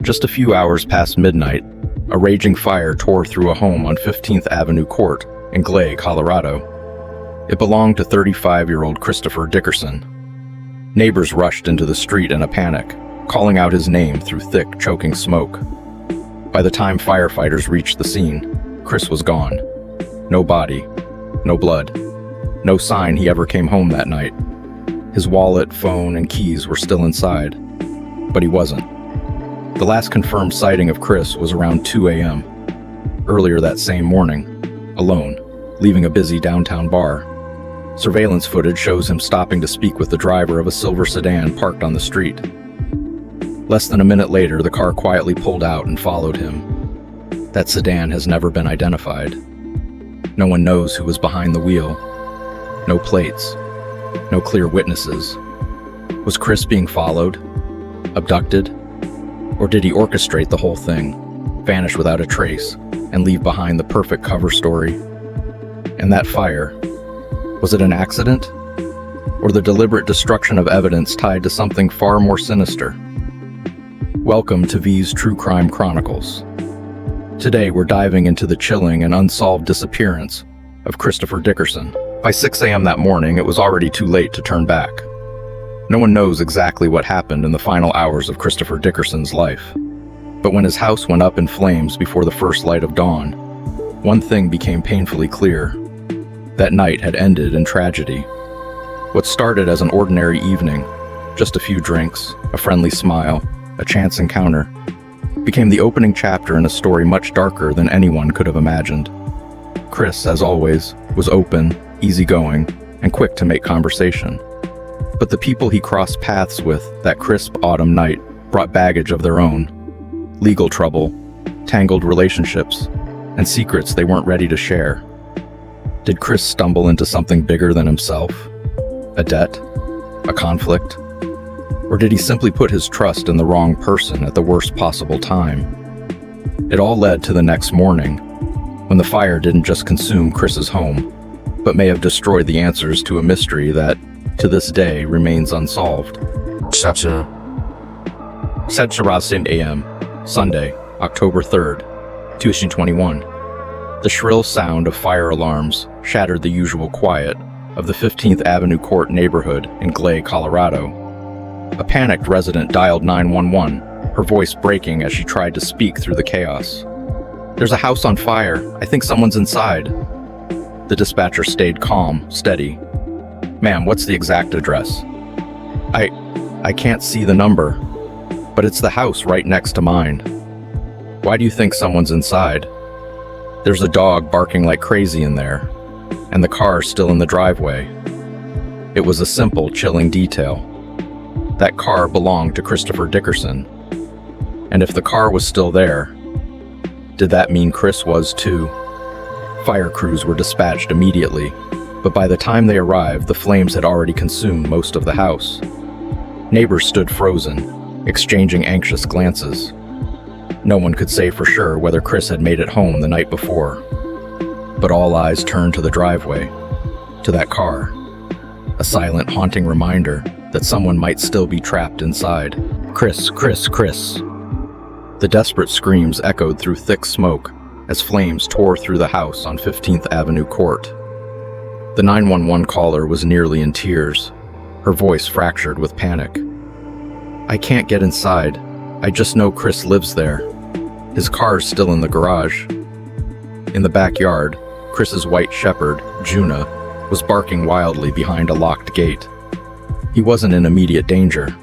Just a few hours past midnight, a raging fire tore through a home on 15th Avenue Court in Greeley, Colorado. It belonged to 35-year-old Christopher Dickerson. Neighbors rushed into the street in a panic, calling out his name through thick, choking smoke. By the time firefighters reached the scene, Chris was gone. No body, no blood, no sign he ever came home that night. His wallet, phone, and keys were still inside, but he wasn't. The last confirmed sighting of Chris was around 2 a.m. Earlier that same morning, alone, leaving a busy downtown bar. Surveillance footage shows him stopping to speak with the driver of a silver sedan parked on the street. Less than a minute later, the car quietly pulled out and followed him. That sedan has never been identified. No one knows who was behind the wheel. No plates. No clear witnesses. Was Chris being followed? Abducted? Or did he orchestrate the whole thing, vanish without a trace, and leave behind the perfect cover story? And that fire, was it an accident? Or the deliberate destruction of evidence tied to something far more sinister? Welcome to V's True Crime Chronicles. Today we're diving into the chilling and unsolved disappearance of Christopher Dickerson. By 6 a.m. that morning, it was already too late to turn back. No one knows exactly what happened in the final hours of Christopher Dickerson's life. But when his house went up in flames before the first light of dawn, one thing became painfully clear. That night had ended in tragedy. What started as an ordinary evening, just a few drinks, a friendly smile, a chance encounter, became the opening chapter in a story much darker than anyone could have imagined. Chris, as always, was open, easygoing, and quick to make conversation. But the people he crossed paths with that crisp autumn night brought baggage of their own. Legal trouble, tangled relationships, and secrets they weren't ready to share. Did Chris stumble into something bigger than himself? A debt? A conflict? Or did he simply put his trust in the wrong person at the worst possible time? It all led to the next morning, when the fire didn't just consume Chris's home, but may have destroyed the answers to a mystery that, to this day, remains unsolved. 7 a.m., Sunday, October 3rd, 2021. The shrill sound of fire alarms shattered the usual quiet of the 15th Avenue Court neighborhood in Greeley, Colorado. A panicked resident dialed 911, her voice breaking as she tried to speak through the chaos. "There's a house on fire. I think someone's inside." The dispatcher stayed calm, steady. "Ma'am, what's the exact address?" I can't see the number, but it's the house right next to mine." "Why do you think someone's inside?" "There's a dog barking like crazy in there, and the car's still in the driveway." It was a simple, chilling detail. That car belonged to Christopher Dickerson. And if the car was still there, did that mean Chris was too? Fire crews were dispatched immediately, but by the time they arrived, the flames had already consumed most of the house. Neighbors stood frozen, exchanging anxious glances. No one could say for sure whether Chris had made it home the night before. But all eyes turned to the driveway, to that car, a silent, haunting reminder that someone might still be trapped inside. "Chris, Chris, Chris." The desperate screams echoed through thick smoke as flames tore through the house on 15th Avenue Court. The 911 caller was nearly in tears, her voice fractured with panic. "I can't get inside. I just know Chris lives there. His car's still in the garage." In the backyard, Chris's white shepherd, Juna, was barking wildly behind a locked gate. He wasn't in immediate danger,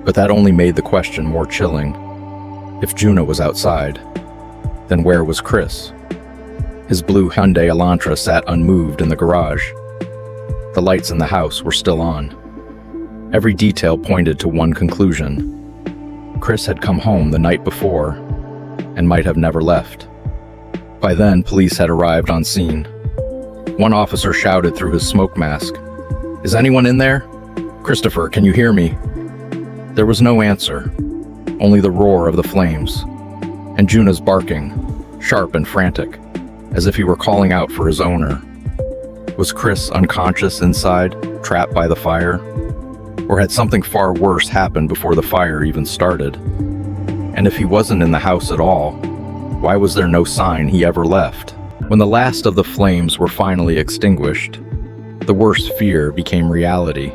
but that only made the question more chilling. If Juna was outside, then where was Chris? His blue Hyundai Elantra sat unmoved in the garage. The lights in the house were still on. Every detail pointed to one conclusion. Chris had come home the night before and might have never left. By then, police had arrived on scene. One officer shouted through his smoke mask, "Is anyone in there? Christopher, can you hear me?" There was no answer, only the roar of the flames, and Juna's barking, sharp and frantic, as if he were calling out for his owner. Was Chris unconscious inside, trapped by the fire? Or had something far worse happened before the fire even started? And if he wasn't in the house at all, why was there no sign he ever left? When the last of the flames were finally extinguished, the worst fear became reality.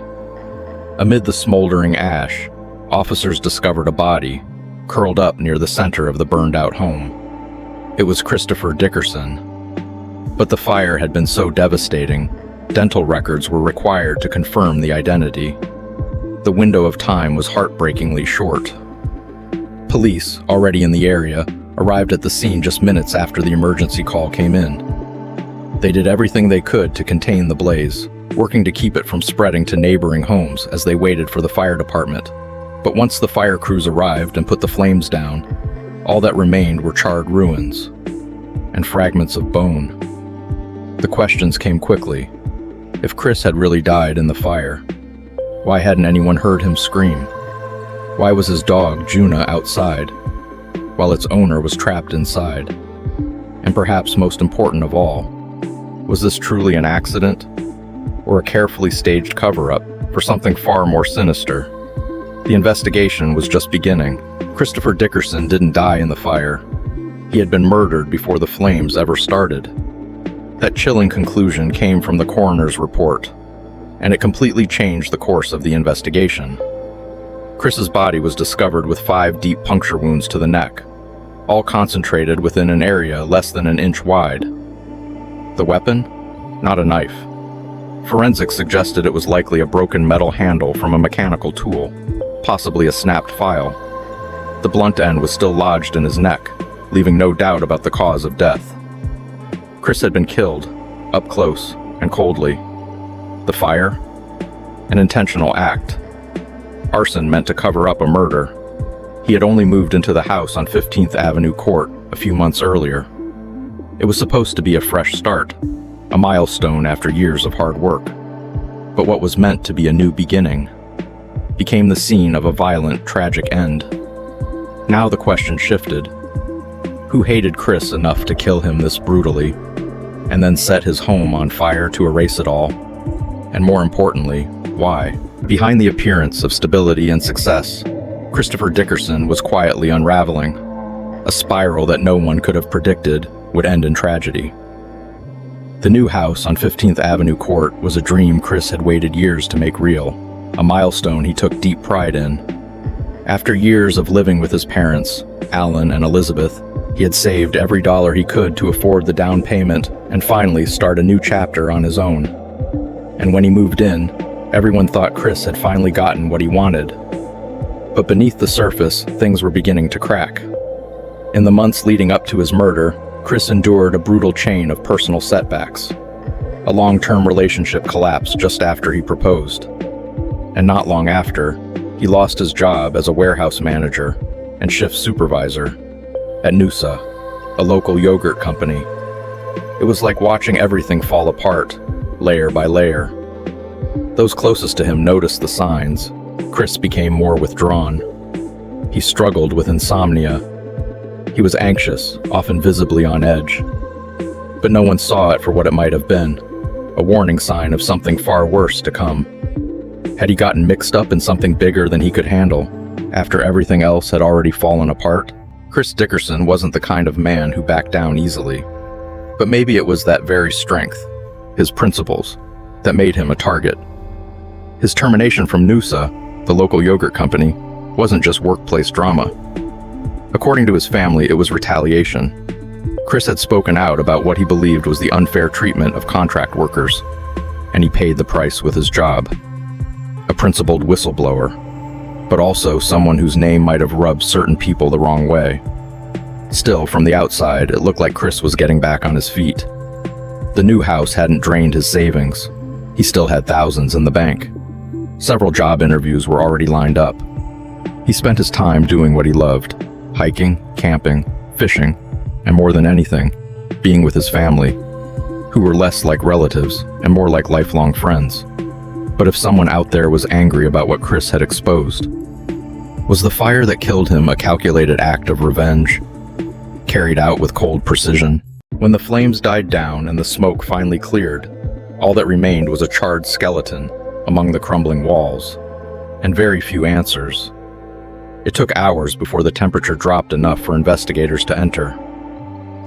Amid the smoldering ash, officers discovered a body, curled up near the center of the burned-out home. It was Christopher Dickerson. But the fire had been so devastating, dental records were required to confirm the identity. The window of time was heartbreakingly short. Police, already in the area, arrived at the scene just minutes after the emergency call came in. They did everything they could to contain the blaze, working to keep it from spreading to neighboring homes as they waited for the fire department. But once the fire crews arrived and put the flames down, all that remained were charred ruins and fragments of bone. The questions came quickly. If Chris had really died in the fire, why hadn't anyone heard him scream? Why was his dog, Juna, outside, while its owner was trapped inside? And perhaps most important of all, was this truly an accident, or a carefully staged cover-up for something far more sinister? The investigation was just beginning. Christopher Dickerson didn't die in the fire. He had been murdered before the flames ever started. That chilling conclusion came from the coroner's report, and it completely changed the course of the investigation. Chris's body was discovered with 5 deep puncture wounds to the neck, all concentrated within an area less than an inch wide. The weapon? Not a knife. Forensics suggested it was likely a broken metal handle from a mechanical tool, possibly a snapped file. The blunt end was still lodged in his neck, leaving no doubt about the cause of death. Chris had been killed, up close and coldly. The fire? An intentional act. Arson meant to cover up a murder. He had only moved into the house on 15th Avenue Court a few months earlier. It was supposed to be a fresh start, a milestone after years of hard work. But what was meant to be a new beginning became the scene of a violent, tragic end. Now the question shifted. Who hated Chris enough to kill him this brutally, and then set his home on fire to erase it all? And more importantly, why? Behind the appearance of stability and success, Christopher Dickerson was quietly unraveling. A spiral that no one could have predicted would end in tragedy. The new house on 15th Avenue Court was a dream Chris had waited years to make real, a milestone he took deep pride in. After years of living with his parents, Alan and Elizabeth, he had saved every dollar he could to afford the down payment and finally start a new chapter on his own. And when he moved in, everyone thought Chris had finally gotten what he wanted. But beneath the surface, things were beginning to crack. In the months leading up to his murder, Chris endured a brutal chain of personal setbacks. A long-term relationship collapsed just after he proposed. And not long after, he lost his job as a warehouse manager and shift supervisor at Noosa, a local yogurt company. It was like watching everything fall apart, layer by layer. Those closest to him noticed the signs. Chris became more withdrawn. He struggled with insomnia. He was anxious, often visibly on edge. But no one saw it for what it might have been, a warning sign of something far worse to come. Had he gotten mixed up in something bigger than he could handle, after everything else had already fallen apart? Chris Dickerson wasn't the kind of man who backed down easily. But maybe it was that very strength, his principles, that made him a target. His termination from Noosa, the local yogurt company, wasn't just workplace drama. According to his family, it was retaliation. Chris had spoken out about what he believed was the unfair treatment of contract workers, and he paid the price with his job. A principled whistleblower, but also someone whose name might have rubbed certain people the wrong way. Still, from the outside, it looked like Chris was getting back on his feet. The new house hadn't drained his savings. He still had thousands in the bank. Several job interviews were already lined up. He spent his time doing what he loved, hiking, camping, fishing, and more than anything, being with his family, who were less like relatives and more like lifelong friends. But if someone out there was angry about what Chris had exposed, was the fire that killed him a calculated act of revenge, carried out with cold precision? When the flames died down and the smoke finally cleared, all that remained was a charred skeleton among the crumbling walls, and very few answers. It took hours before the temperature dropped enough for investigators to enter.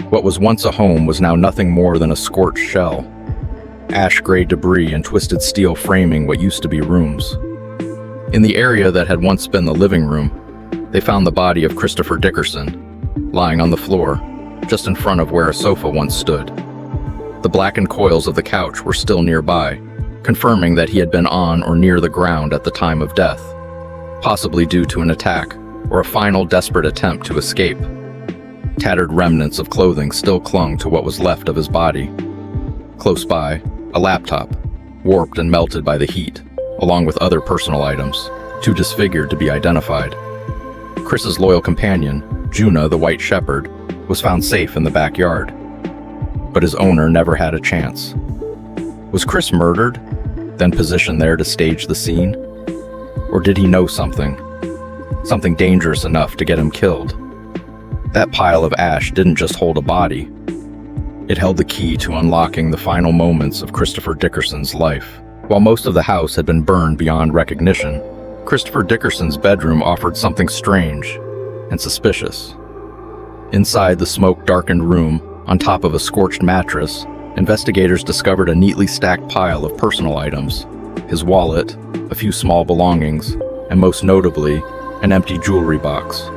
What was once a home was now nothing more than a scorched shell. Ash-gray debris and twisted steel framing what used to be rooms. In the area that had once been the living room, they found the body of Christopher Dickerson, lying on the floor, just in front of where a sofa once stood. The blackened coils of the couch were still nearby, confirming that he had been on or near the ground at the time of death, possibly due to an attack or a final desperate attempt to escape. Tattered remnants of clothing still clung to what was left of his body. Close by, a laptop, warped and melted by the heat, along with other personal items, too disfigured to be identified. Chris's loyal companion, Juna the White Shepherd, was found safe in the backyard. But his owner never had a chance. Was Chris murdered, then positioned there to stage the scene? Or did he know something? Something dangerous enough to get him killed? That pile of ash didn't just hold a body. It held the key to unlocking the final moments of Christopher Dickerson's life. While most of the house had been burned beyond recognition, Christopher Dickerson's bedroom offered something strange and suspicious. Inside the smoke-darkened room, on top of a scorched mattress, investigators discovered a neatly stacked pile of personal items: his wallet, a few small belongings, and most notably, an empty jewelry box.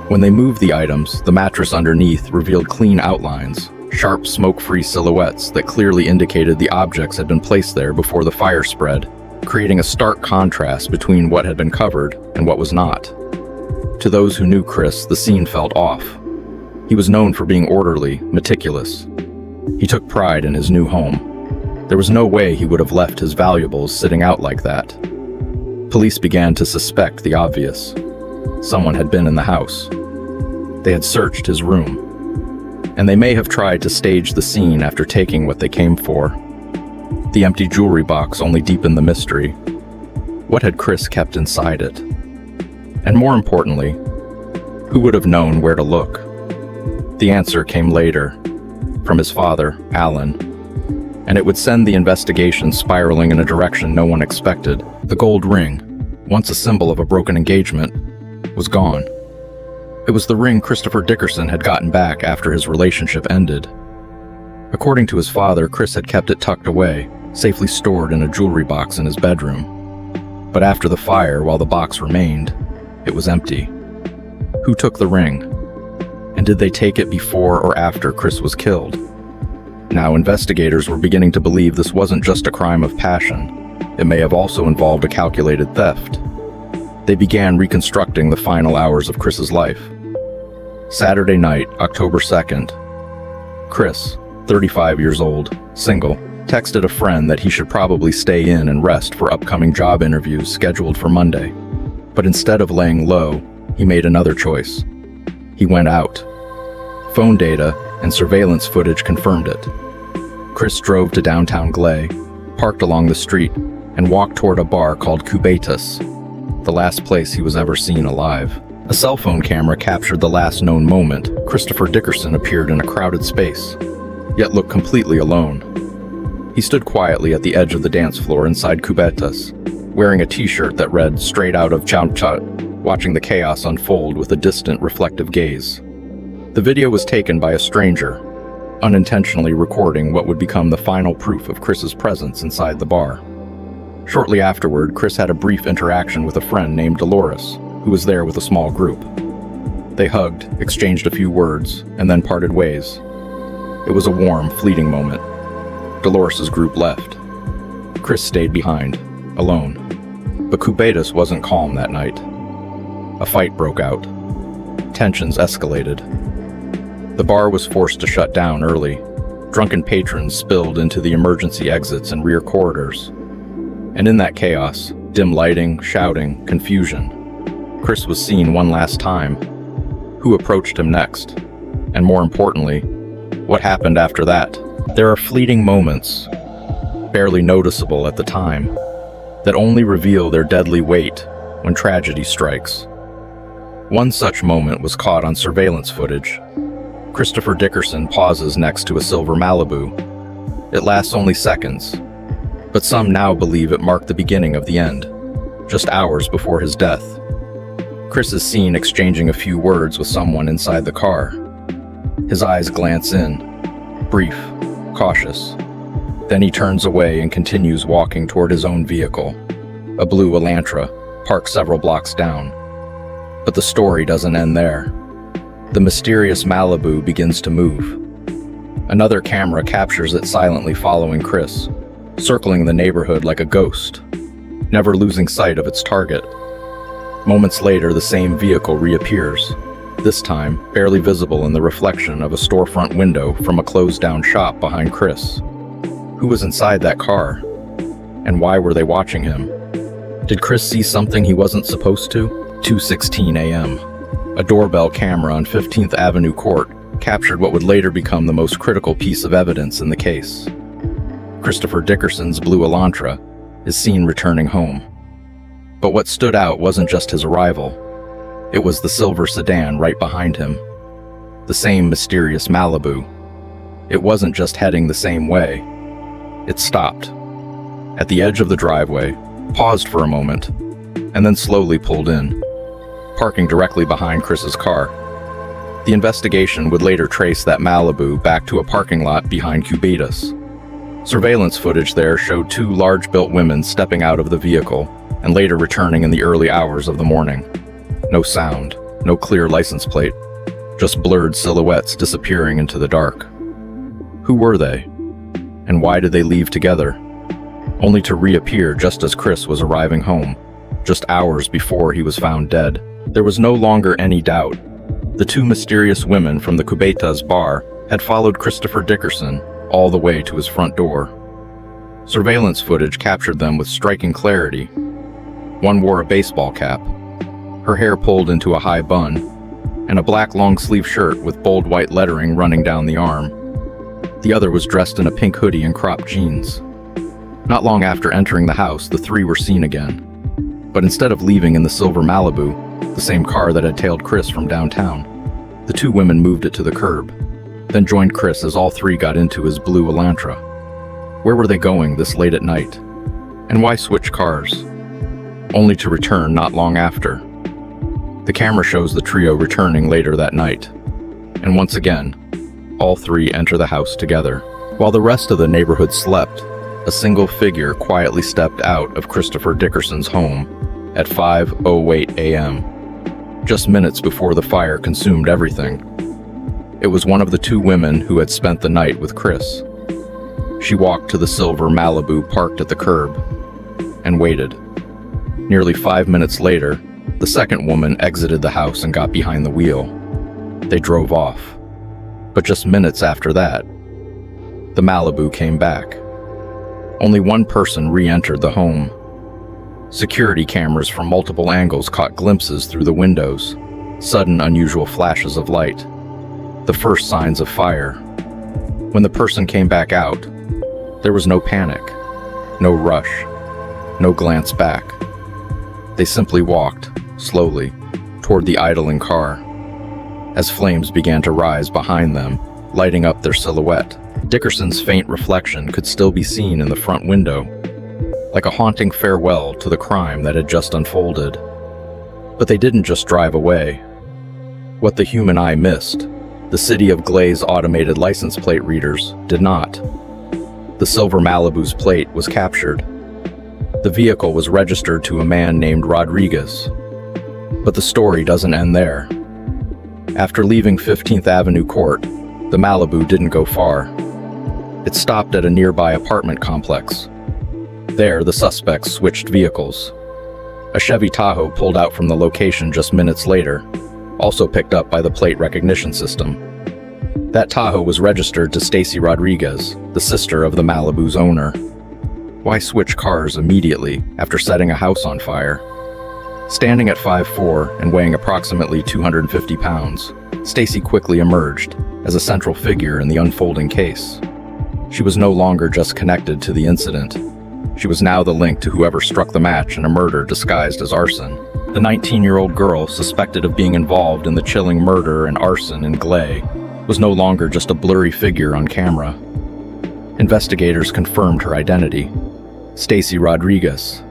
When they moved the items, the mattress underneath revealed clean outlines, sharp smoke-free silhouettes that clearly indicated the objects had been placed there before the fire spread, creating a stark contrast between what had been covered and what was not. To those who knew Chris, the scene felt off. He was known for being orderly, meticulous. He took pride in his new home. There was no way he would have left his valuables sitting out like that. Police began to suspect the obvious. Someone had been in the house. They had searched his room. And they may have tried to stage the scene after taking what they came for. The empty jewelry box only deepened the mystery. What had Chris kept inside it? And more importantly, who would have known where to look? The answer came later, from his father, Alan, and it would send the investigation spiraling in a direction no one expected. The gold ring, once a symbol of a broken engagement, was gone. It was the ring Christopher Dickerson had gotten back after his relationship ended. According to his father, Chris had kept it tucked away, safely stored in a jewelry box in his bedroom. But after the fire, while the box remained, it was empty. Who took the ring? And did they take it before or after Chris was killed? Now, investigators were beginning to believe this wasn't just a crime of passion. It may have also involved a calculated theft. They began reconstructing the final hours of Chris's life. Saturday night, October 2nd. Chris, 35 years old, single, texted a friend that he should probably stay in and rest for upcoming job interviews scheduled for Monday. But instead of laying low, he made another choice. He went out. Phone data and surveillance footage confirmed it. Chris drove to downtown Greeley, parked along the street, and walked toward a bar called Cubetas, the last place he was ever seen alive. A cell phone camera captured the last known moment. Christopher Dickerson appeared in a crowded space, yet looked completely alone. He stood quietly at the edge of the dance floor inside Cubetas, wearing a t-shirt that read "Straight out of Chowchat," watching the chaos unfold with a distant, reflective gaze. The video was taken by a stranger, unintentionally recording what would become the final proof of Chris's presence inside the bar. Shortly afterward, Chris had a brief interaction with a friend named Dolores, who was there with a small group. They hugged, exchanged a few words, and then parted ways. It was a warm, fleeting moment. Dolores' group left. Chris stayed behind, alone. But Cubetas wasn't calm that night. A fight broke out. Tensions escalated. The bar was forced to shut down early. Drunken patrons spilled into the emergency exits and rear corridors. And in that chaos, dim lighting, shouting, confusion, Chris was seen one last time. Who approached him next? And more importantly, what happened after that? There are fleeting moments, barely noticeable at the time, that only reveal their deadly weight when tragedy strikes. One such moment was caught on surveillance footage. Christopher Dickerson pauses next to a silver Malibu. It lasts only seconds, but some now believe it marked the beginning of the end, just hours before his death. Chris is seen exchanging a few words with someone inside the car. His eyes glance in, brief, cautious. Then he turns away and continues walking toward his own vehicle, a blue Elantra, parked several blocks down. But the story doesn't end there. The mysterious Malibu begins to move. Another camera captures it silently following Chris, circling the neighborhood like a ghost, never losing sight of its target. Moments later, the same vehicle reappears, this time barely visible in the reflection of a storefront window from a closed-down shop behind Chris. Who was inside that car? And why were they watching him? Did Chris see something he wasn't supposed to? 2:16 a.m. A doorbell camera on 15th Avenue Court captured what would later become the most critical piece of evidence in the case. Christopher Dickerson's blue Elantra is seen returning home. But what stood out wasn't just his arrival. It was the silver sedan right behind him. The same mysterious Malibu. It wasn't just heading the same way. It stopped at the edge of the driveway, paused for a moment, and then slowly pulled in, parking directly behind Chris's car. The investigation would later trace that Malibu back to a parking lot behind Cubetas. Surveillance footage there showed two large-built women stepping out of the vehicle and later returning in the early hours of the morning. No sound, no clear license plate, just blurred silhouettes disappearing into the dark. Who were they? And why did they leave together? Only to reappear just as Chris was arriving home, just hours before he was found dead. There was no longer any doubt. The two mysterious women from the Cubetas bar had followed Christopher Dickerson all the way to his front door. Surveillance footage captured them with striking clarity. One wore a baseball cap, her hair pulled into a high bun, and a black long-sleeve shirt with bold white lettering running down the arm. The other was dressed in a pink hoodie and cropped jeans. Not long after entering the house, the three were seen again. But instead of leaving in the silver Malibu, the same car that had tailed Chris from downtown, the two women moved it to the curb, then joined Chris as all three got into his blue Elantra. Where were they going this late at night? And why switch cars? Only to return not long after. The camera shows the trio returning later that night. And once again, all three enter the house together. While the rest of the neighborhood slept, a single figure quietly stepped out of Christopher Dickerson's home at 5:08 a.m., just minutes before the fire consumed everything. It was one of the two women who had spent the night with Chris. She walked to the silver Malibu parked at the curb and waited. Nearly 5 minutes later, the second woman exited the house and got behind the wheel. They drove off. But just minutes after that, the Malibu came back. Only one person re-entered the home. Security cameras from multiple angles caught glimpses through the windows, sudden unusual flashes of light, the first signs of fire. When the person came back out, there was no panic, no rush, no glance back. They simply walked, slowly, toward the idling car. As flames began to rise behind them, lighting up their silhouette, Dickerson's faint reflection could still be seen in the front window, like a haunting farewell to the crime that had just unfolded. But they didn't just drive away. What the human eye missed, the city of Greeley's automated license plate readers did not. The silver Malibu's plate was captured. The vehicle was registered to a man named Rodriguez. But the story doesn't end there. After leaving 15th Avenue Court, the Malibu didn't go far. It stopped at a nearby apartment complex. There, the suspects switched vehicles. A Chevy Tahoe pulled out from the location just minutes later, also picked up by the plate recognition system. That Tahoe was registered to Stacy Rodriguez, the sister of the Malibu's owner. Why switch cars immediately after setting a house on fire? Standing at 5'4" and weighing approximately 250 pounds, Stacy quickly emerged as a central figure in the unfolding case. She was no longer just connected to the incident. She was now the link to whoever struck the match in a murder disguised as arson. The 19-year-old girl suspected of being involved in the chilling murder and arson in Greeley was no longer just a blurry figure on camera. Investigators confirmed her identity: Stacy Rodriguez.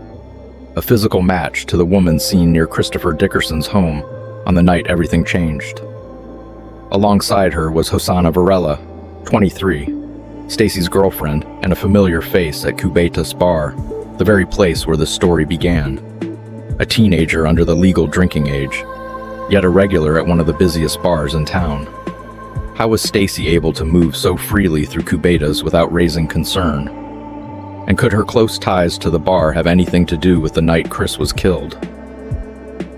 a physical match to the woman seen near Christopher Dickerson's home on the night everything changed. Alongside her was Hosanna Varela, 23, Stacy's girlfriend and a familiar face at Cubetas bar, the very place where the story began. A teenager under the legal drinking age, yet a regular at one of the busiest bars in town. How was Stacy able to move so freely through Cubetas without raising concern? And could her close ties to the bar have anything to do with the night Chris was killed?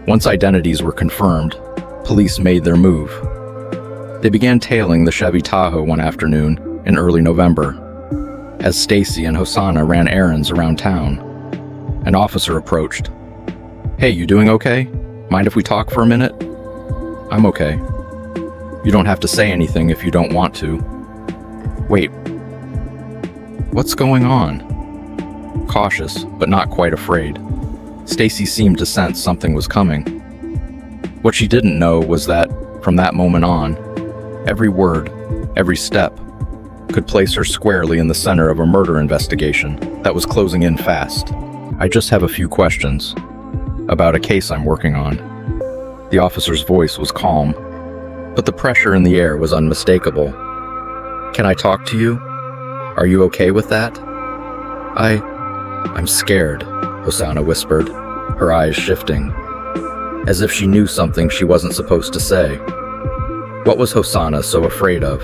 Once identities were confirmed, police made their move. They began tailing the Chevy Tahoe one afternoon in early November, as Stacy and Hosanna ran errands around town. An officer approached. "Hey, you doing okay? Mind if we talk for a minute?" "I'm okay." "You don't have to say anything if you don't want to." "Wait, what's going on?" Cautious, but not quite afraid, Stacy seemed to sense something was coming. What she didn't know was that, from that moment on, every word, every step, could place her squarely in the center of a murder investigation that was closing in fast. "I just have a few questions about a case I'm working on." The officer's voice was calm, but the pressure in the air was unmistakable. "Can I talk to you? Are you okay with that?" I'm scared," Hosanna whispered, her eyes shifting, as if she knew something she wasn't supposed to say. What was Hosanna so afraid of?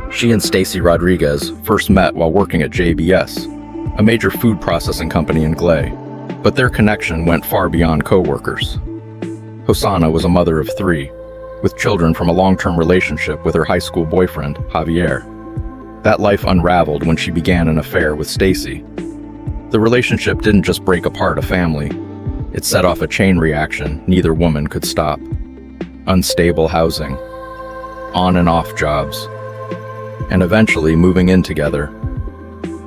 She and Stacy Rodriguez first met while working at JBS, a major food processing company in Greeley, but their connection went far beyond co-workers. Hosanna was a mother of 3, with children from a long-term relationship with her high school boyfriend, Javier. That life unraveled when she began an affair with Stacy. The relationship didn't just break apart a family, it set off a chain reaction neither woman could stop. Unstable housing, on and off jobs, and eventually moving in together.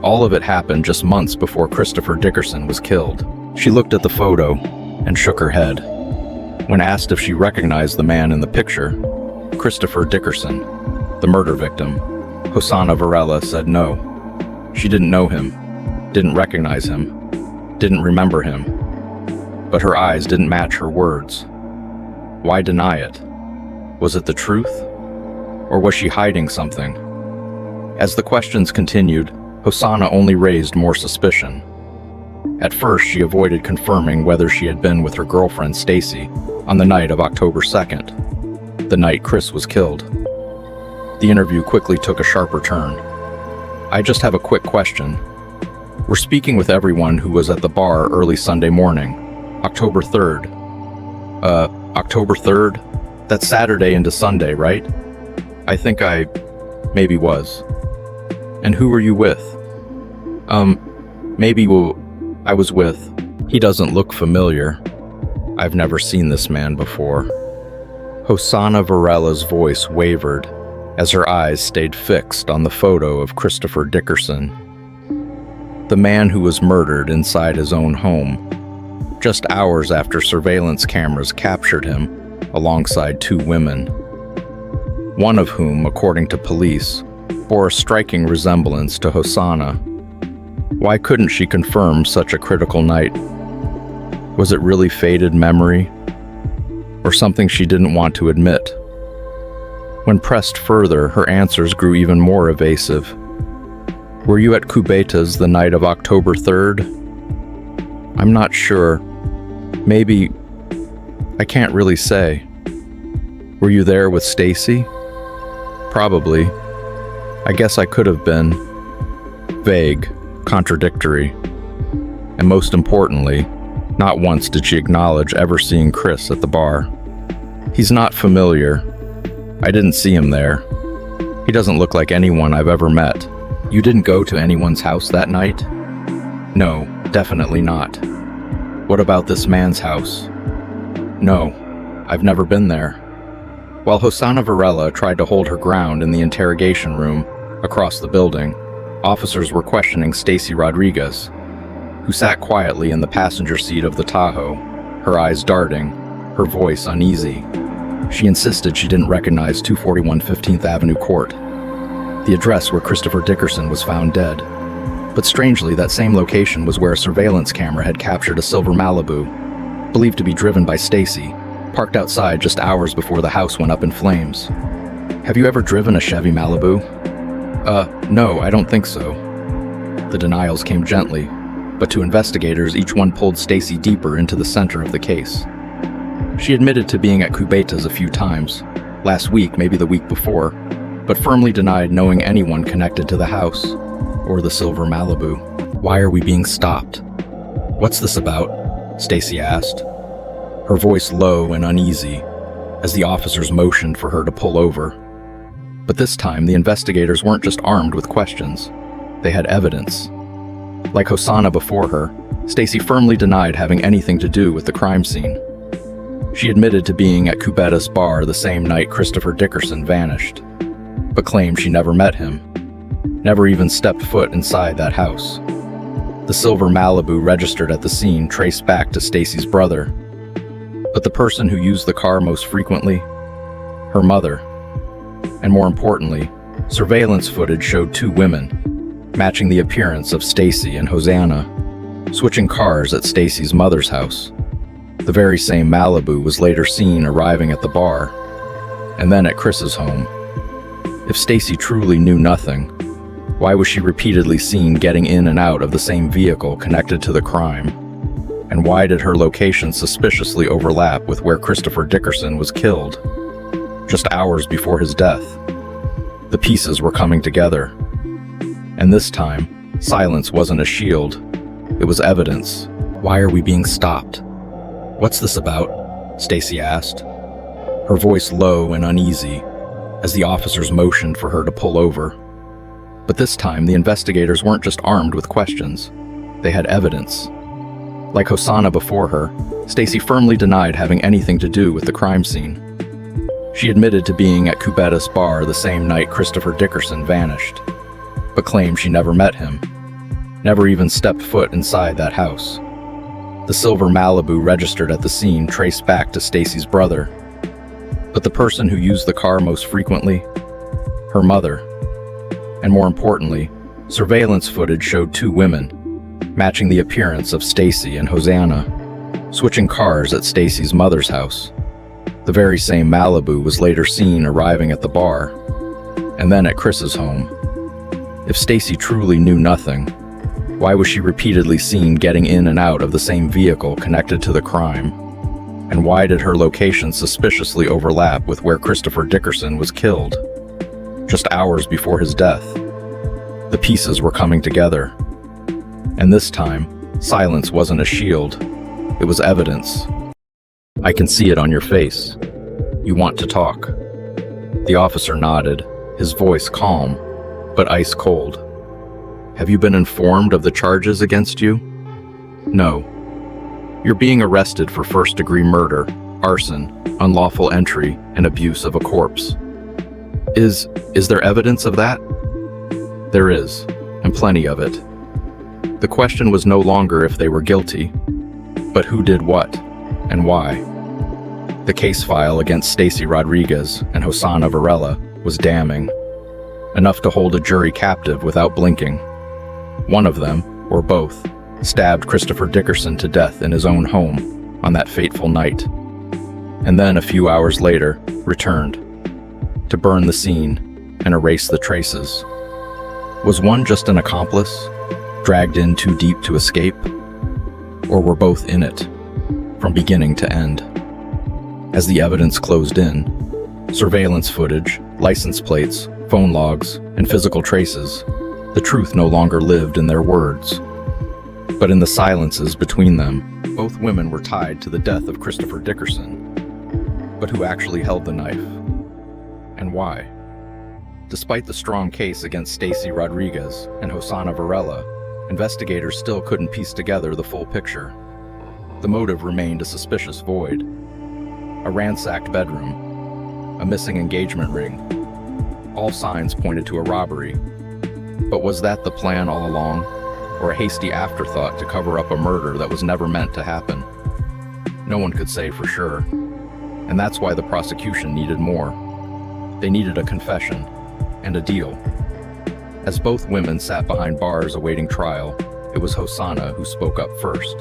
All of it happened just months before Christopher Dickerson was killed. She looked at the photo and shook her head. When asked if she recognized the man in the picture, Christopher Dickerson, the murder victim, Hosanna Varela said no. She didn't know him, didn't recognize him, didn't remember him. But her eyes didn't match her words. Why deny it? Was it the truth? Or was she hiding something? As the questions continued, Hosanna only raised more suspicion. At first, she avoided confirming whether she had been with her girlfriend Stacy on the night of October 2nd, the night Chris was killed. The interview quickly took a sharper turn. "I just have a quick question. We're speaking with everyone who was at the bar early Sunday morning, October 3rd. October 3rd? That's Saturday into Sunday, right?" "I think I maybe was." "And who were you with?" I was with." "He doesn't look familiar. I've never seen this man before." Hosanna Varela's voice wavered as her eyes stayed fixed on the photo of Christopher Dickerson, the man who was murdered inside his own home, just hours after surveillance cameras captured him alongside 2 women, one of whom, according to police, bore a striking resemblance to Hosanna. Why couldn't she confirm such a critical night? Was it really faded memory, or something she didn't want to admit? When pressed further, her answers grew even more evasive. "Were you at Cubetas the night of October 3rd? "I'm not sure. Maybe. I can't really say." "Were you there with Stacy?" "Probably. I guess I could have been." Vague, contradictory. And most importantly, not once did she acknowledge ever seeing Chris at the bar. "He's not familiar. I didn't see him there. He doesn't look like anyone I've ever met." "You didn't go to anyone's house that night?" "No, definitely not." "What about this man's house?" "No, I've never been there." While Hosanna Varela tried to hold her ground in the interrogation room across the building, officers were questioning Stacy Rodriguez, who sat quietly in the passenger seat of the Tahoe, her eyes darting, her voice uneasy. She insisted she didn't recognize 241 15th Avenue Court, the address where Christopher Dickerson was found dead. But strangely, that same location was where a surveillance camera had captured a silver Malibu, believed to be driven by Stacy, parked outside just hours before the house went up in flames. Have you ever driven a Chevy Malibu? No, I don't think so. The denials came gently, but to investigators, each one pulled Stacy deeper into the center of the case. She admitted to being at Cubetas a few times, last week, maybe the week before, but firmly denied knowing anyone connected to the house or the silver Malibu. Why are we being stopped? What's this about? Stacy asked, her voice low and uneasy as the officers motioned for her to pull over. But this time, the investigators weren't just armed with questions. They had evidence. Like Hosanna before her, Stacy firmly denied having anything to do with the crime scene. She admitted to being at Cubetas bar the same night Christopher Dickerson vanished, but claimed she never met him, never even stepped foot inside that house. The silver Malibu registered at the scene traced back to Stacy's brother, but the person who used the car most frequently? Her mother. And more importantly, surveillance footage showed two women, matching the appearance of Stacy and Hosanna, switching cars at Stacy's mother's house. The very same Malibu was later seen arriving at the bar, and then at Chris's home. If Stacy truly knew nothing, why was she repeatedly seen getting in and out of the same vehicle connected to the crime? And why did her location suspiciously overlap with where Christopher Dickerson was killed, just hours before his death? The pieces were coming together. And this time, silence wasn't a shield, it was evidence. Why are we being stopped? What's this about? Stacy asked, her voice low and uneasy as the officers motioned for her to pull over. But this time, the investigators weren't just armed with questions. They had evidence. Like Hosanna before her, Stacy firmly denied having anything to do with the crime scene. She admitted to being at Cubetas bar the same night Christopher Dickerson vanished, but claimed she never met him, never even stepped foot inside that house. The silver Malibu registered at the scene traced back to Stacy's brother, but the person who used the car most frequently? Her mother. And more importantly, surveillance footage showed two women, matching the appearance of Stacy and Hosanna, switching cars at Stacy's mother's house. The very same Malibu was later seen arriving at the bar, and then at Chris's home. If Stacy truly knew nothing, why was she repeatedly seen getting in and out of the same vehicle connected to the crime? And why did her location suspiciously overlap with where Christopher Dickerson was killed, just hours before his death? The pieces were coming together. And this time, silence wasn't a shield, it was evidence. I can see it on your face. You want to talk. The officer nodded, his voice calm, but ice cold. Have you been informed of the charges against you? No. You're being arrested for first-degree murder, arson, unlawful entry, and abuse of a corpse. Is there evidence of that? There is, and plenty of it. The question was no longer if they were guilty, but who did what, and why. The case file against Stacy Rodriguez and Hosanna Varela was damning, enough to hold a jury captive without blinking. One of them, or both, stabbed Christopher Dickerson to death in his own home on that fateful night, and then a few hours later returned to burn the scene and erase the traces. Was one just an accomplice, dragged in too deep to escape, or were both in it, from beginning to end? As the evidence closed in, surveillance footage, license plates, phone logs, and physical traces, the truth no longer lived in their words, but in the silences between them. Both women were tied to the death of Christopher Dickerson. But who actually held the knife? And why? Despite the strong case against Stacy Rodriguez and Hosanna Varela, investigators still couldn't piece together the full picture. The motive remained a suspicious void. A ransacked bedroom, a missing engagement ring. All signs pointed to a robbery. But was that the plan all along, or a hasty afterthought to cover up a murder that was never meant to happen? No one could say for sure, and that's why the prosecution needed more. They needed a confession and a deal. As both women sat behind bars awaiting trial, it was Hosanna who spoke up first.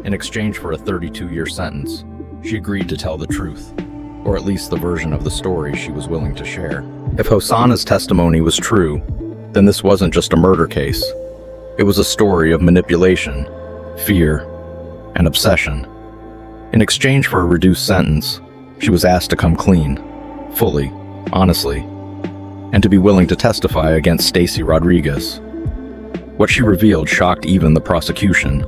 In exchange for a 32-year sentence, she agreed to tell the truth, or at least the version of the story she was willing to share. If Hosanna's testimony was true, then this wasn't just a murder case. It was a story of manipulation, fear, and obsession. In exchange for a reduced sentence, she was asked to come clean, fully, honestly, and to be willing to testify against Stacy Rodriguez. What she revealed shocked even the prosecution,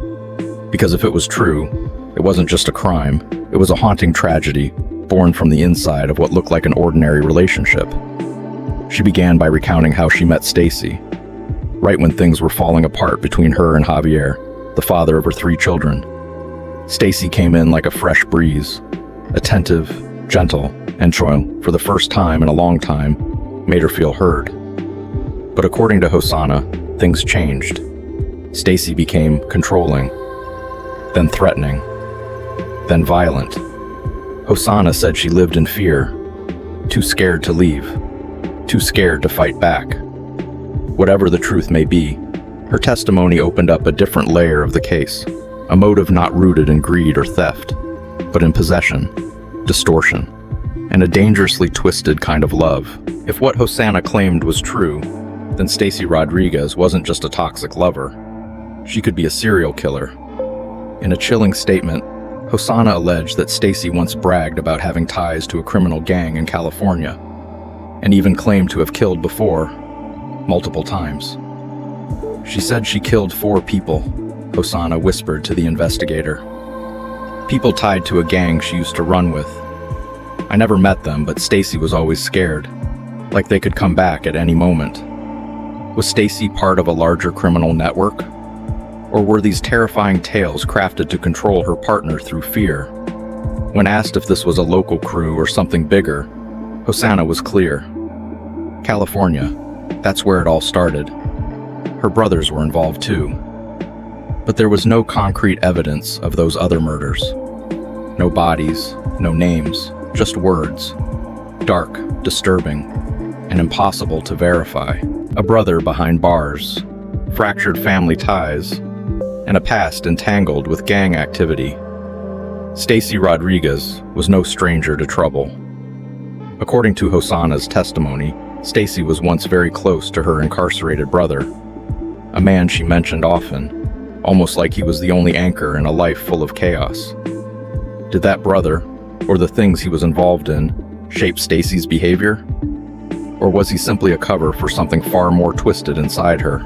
because if it was true, it wasn't just a crime, it was a haunting tragedy born from the inside of what looked like an ordinary relationship. She began by recounting how she met Stacy, right when things were falling apart between her and Javier, the father of her 3 children. Stacy came in like a fresh breeze, attentive, gentle, and for the first time in a long time, made her feel heard. But according to Hosanna, things changed. Stacy became controlling, then threatening, then violent. Hosanna said she lived in fear, too scared to leave, too scared to fight back. Whatever the truth may be, her testimony opened up a different layer of the case, a motive not rooted in greed or theft, but in possession, distortion, and a dangerously twisted kind of love. If what Hosanna claimed was true, then Stacy Rodriguez wasn't just a toxic lover. She could be a serial killer. In a chilling statement, Hosanna alleged that Stacy once bragged about having ties to a criminal gang in California, and even claimed to have killed before, multiple times. She said she killed 4 people, Hosanna whispered to the investigator. People tied to a gang she used to run with. I never met them, but Stacy was always scared, like they could come back at any moment. Was Stacy part of a larger criminal network? Or were these terrifying tales crafted to control her partner through fear? When asked if this was a local crew or something bigger, Hosanna was clear. California, that's where it all started. Her brothers were involved too. But there was no concrete evidence of those other murders. No bodies, no names, just words. Dark, disturbing, and impossible to verify. A brother behind bars, fractured family ties, and a past entangled with gang activity. Stacy Rodriguez was no stranger to trouble. According to Hosanna's testimony, Stacy was once very close to her incarcerated brother, a man she mentioned often, almost like he was the only anchor in a life full of chaos. Did that brother, or the things he was involved in, shape Stacy's behavior? Or was he simply a cover for something far more twisted inside her?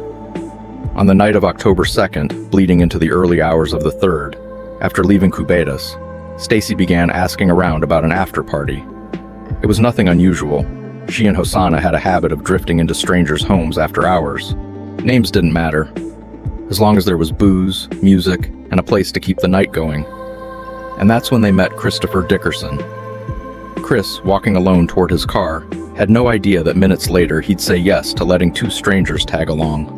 On the night of October 2nd, bleeding into the early hours of the 3rd, after leaving Cubetas, Stacy began asking around about an after-party. It was nothing unusual. She and Hosanna had a habit of drifting into strangers' homes after hours. Names didn't matter, as long as there was booze, music, and a place to keep the night going. And that's when they met Christopher Dickerson. Chris, walking alone toward his car, had no idea that minutes later he'd say yes to letting 2 strangers tag along.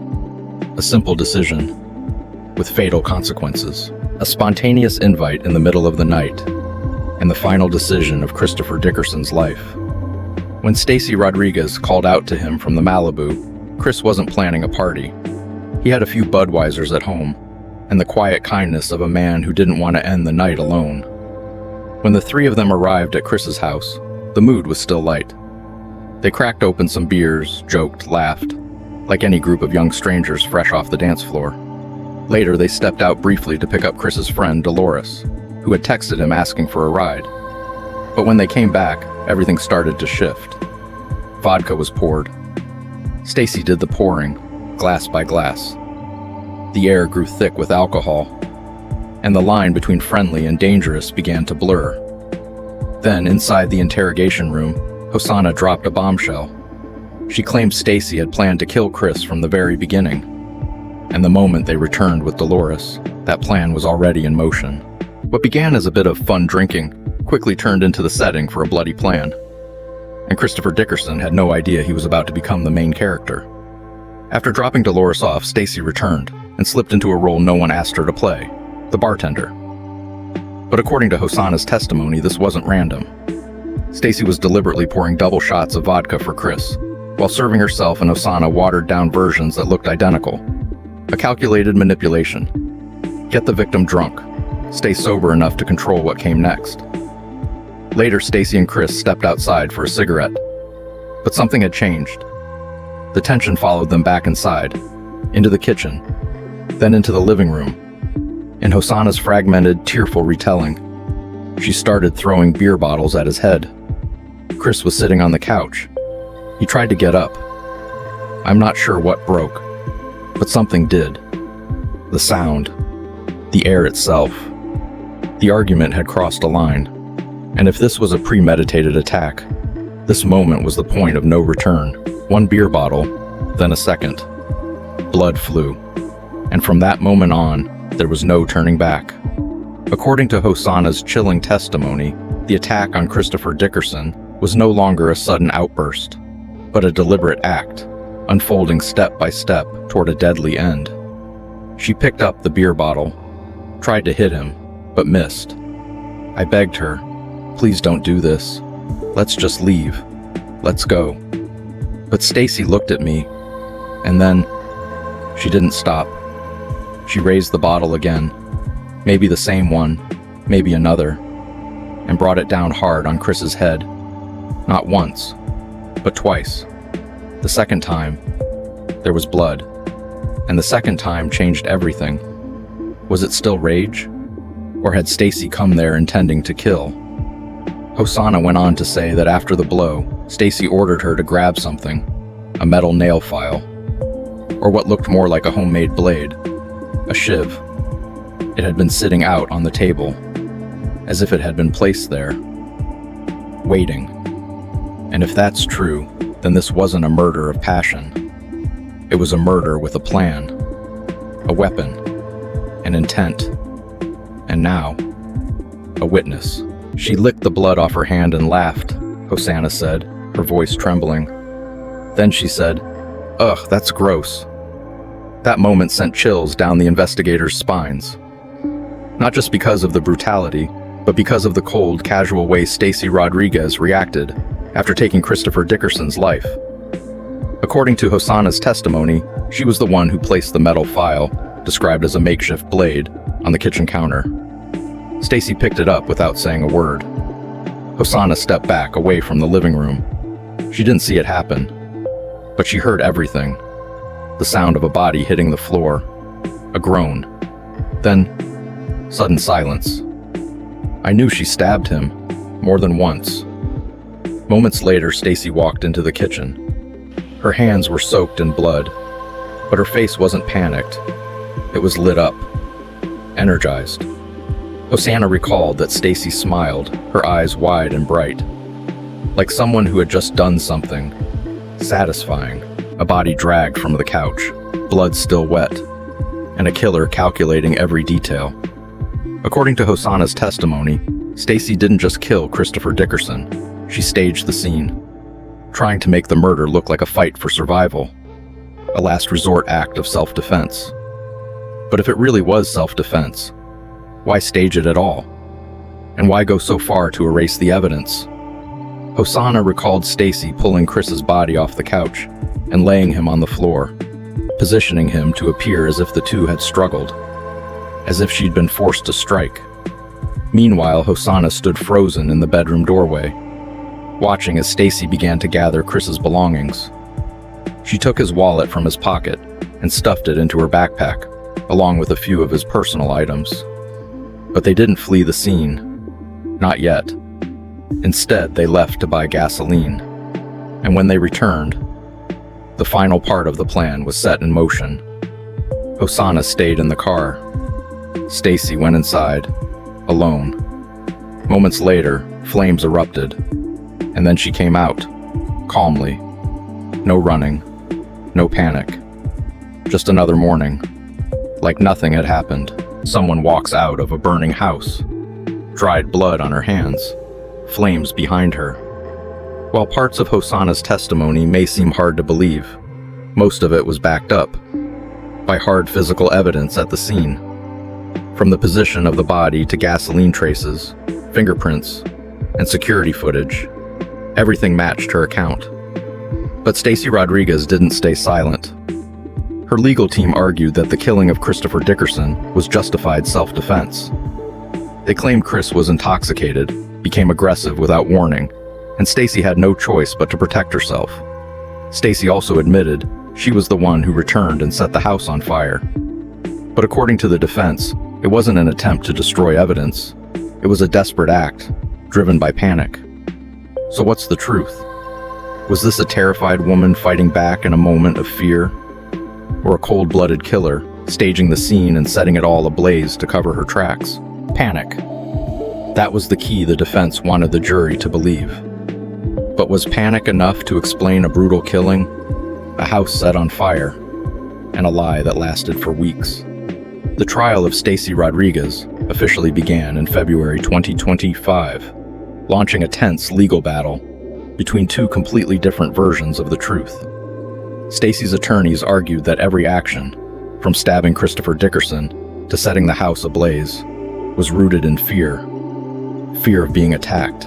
A simple decision, with fatal consequences. A spontaneous invite in the middle of the night, and the final decision of Christopher Dickerson's life. When Stacy Rodriguez called out to him from the Malibu, Chris wasn't planning a party. He had a few Budweisers at home, and the quiet kindness of a man who didn't want to end the night alone. When the 3 of them arrived at Chris's house, the mood was still light. They cracked open some beers, joked, laughed, like any group of young strangers fresh off the dance floor. Later, they stepped out briefly to pick up Chris's friend, Dolores, who had texted him asking for a ride. But when they came back, everything started to shift. Vodka was poured. Stacy did the pouring, glass by glass. The air grew thick with alcohol, and the line between friendly and dangerous began to blur. Then, inside the interrogation room, Hosanna dropped a bombshell. She claimed Stacy had planned to kill Chris from the very beginning. And the moment they returned with Dolores, that plan was already in motion. What began as a bit of fun drinking quickly turned into the setting for a bloody plan. And Christopher Dickerson had no idea he was about to become the main character. After dropping Dolores off, Stacy returned and slipped into a role no one asked her to play, the bartender. But according to Hosanna's testimony, this wasn't random. Stacy was deliberately pouring double shots of vodka for Chris, while serving herself and Hosanna watered-down versions that looked identical. A calculated manipulation. Get the victim drunk. Stay sober enough to control what came next. Later, Stacy and Chris stepped outside for a cigarette. But something had changed. The tension followed them back inside, into the kitchen, then into the living room. In Hosanna's fragmented, tearful retelling, she started throwing beer bottles at his head. Chris was sitting on the couch. He tried to get up. I'm not sure what broke, but something did. The sound, the air itself. The argument had crossed a line, and if this was a premeditated attack, this moment was the point of no return. One beer bottle, then a second. Blood flew, and from that moment on, there was no turning back. According to Hosanna's chilling testimony, the attack on Christopher Dickerson was no longer a sudden outburst, but a deliberate act, unfolding step by step toward a deadly end. She picked up the beer bottle, tried to hit him, but missed. I begged her, please don't do this. Let's just leave. Let's go. But Stacy looked at me, and then she didn't stop. She raised the bottle again, maybe the same one, maybe another, and brought it down hard on Chris's head. Not once, but twice. The second time, there was blood, and the second time changed everything. Was it still rage? Or had Stacy come there intending to kill? Hosanna went on to say that after the blow, Stacy ordered her to grab something, a metal nail file, or what looked more like a homemade blade, a shiv. It had been sitting out on the table, as if it had been placed there, waiting. And if that's true, then this wasn't a murder of passion. It was a murder with a plan, a weapon, an intent, and now, a witness. She licked the blood off her hand and laughed, Hosanna said, her voice trembling. Then she said, "Ugh, that's gross." That moment sent chills down the investigators' spines. Not just because of the brutality, but because of the cold, casual way Stacy Rodriguez reacted after taking Christopher Dickerson's life. According to Hosanna's testimony, she was the one who placed the metal file, described as a makeshift blade, on the kitchen counter. Stacy picked it up without saying a word. Hosanna stepped back away from the living room. She didn't see it happen, but she heard everything. The sound of a body hitting the floor, a groan, then sudden silence. I knew she stabbed him, more than once. Moments later, Stacy walked into the kitchen. Her hands were soaked in blood, but her face wasn't panicked. It was lit up, energized. Hosanna recalled that Stacy smiled, her eyes wide and bright, like someone who had just done something satisfying. A body dragged from the couch, blood still wet, and a killer calculating every detail. According to Hosanna's testimony, Stacy didn't just kill Christopher Dickerson. She staged the scene, trying to make the murder look like a fight for survival, a last resort act of self-defense. But if it really was self-defense, why stage it at all? And why go so far to erase the evidence? Hosanna recalled Stacy pulling Chris's body off the couch and laying him on the floor, positioning him to appear as if the two had struggled, as if she'd been forced to strike. Meanwhile, Hosanna stood frozen in the bedroom doorway, watching as Stacy began to gather Chris's belongings. She took his wallet from his pocket and stuffed it into her backpack, along with a few of his personal items. But they didn't flee the scene. Not yet. Instead, they left to buy gasoline. And when they returned, the final part of the plan was set in motion. Hosanna stayed in the car. Stacy went inside, alone. Moments later, flames erupted, and then she came out, calmly. No running, no panic. Just another morning, like nothing had happened. Someone walks out of a burning house, dried blood on her hands, flames behind her. While parts of Hosanna's testimony may seem hard to believe, most of it was backed up by hard physical evidence at the scene. From the position of the body to gasoline traces, fingerprints, and security footage, everything matched her account. But Stacy Rodriguez didn't stay silent. Her legal team argued that the killing of Christopher Dickerson was justified self-defense. They claimed Chris was intoxicated, became aggressive without warning, and Stacy had no choice but to protect herself. Stacy also admitted she was the one who returned and set the house on fire. But according to the defense, it wasn't an attempt to destroy evidence. It was a desperate act, driven by panic. So what's the truth? Was this a terrified woman fighting back in a moment of fear? Or a cold-blooded killer, staging the scene and setting it all ablaze to cover her tracks? Panic. That was the key the defense wanted the jury to believe. But was panic enough to explain a brutal killing, a house set on fire, and a lie that lasted for weeks? The trial of Stacy Rodriguez officially began in February 2025, launching a tense legal battle between two completely different versions of the truth. Stacy's attorneys argued that every action, from stabbing Christopher Dickerson to setting the house ablaze, was rooted in fear. Fear of being attacked.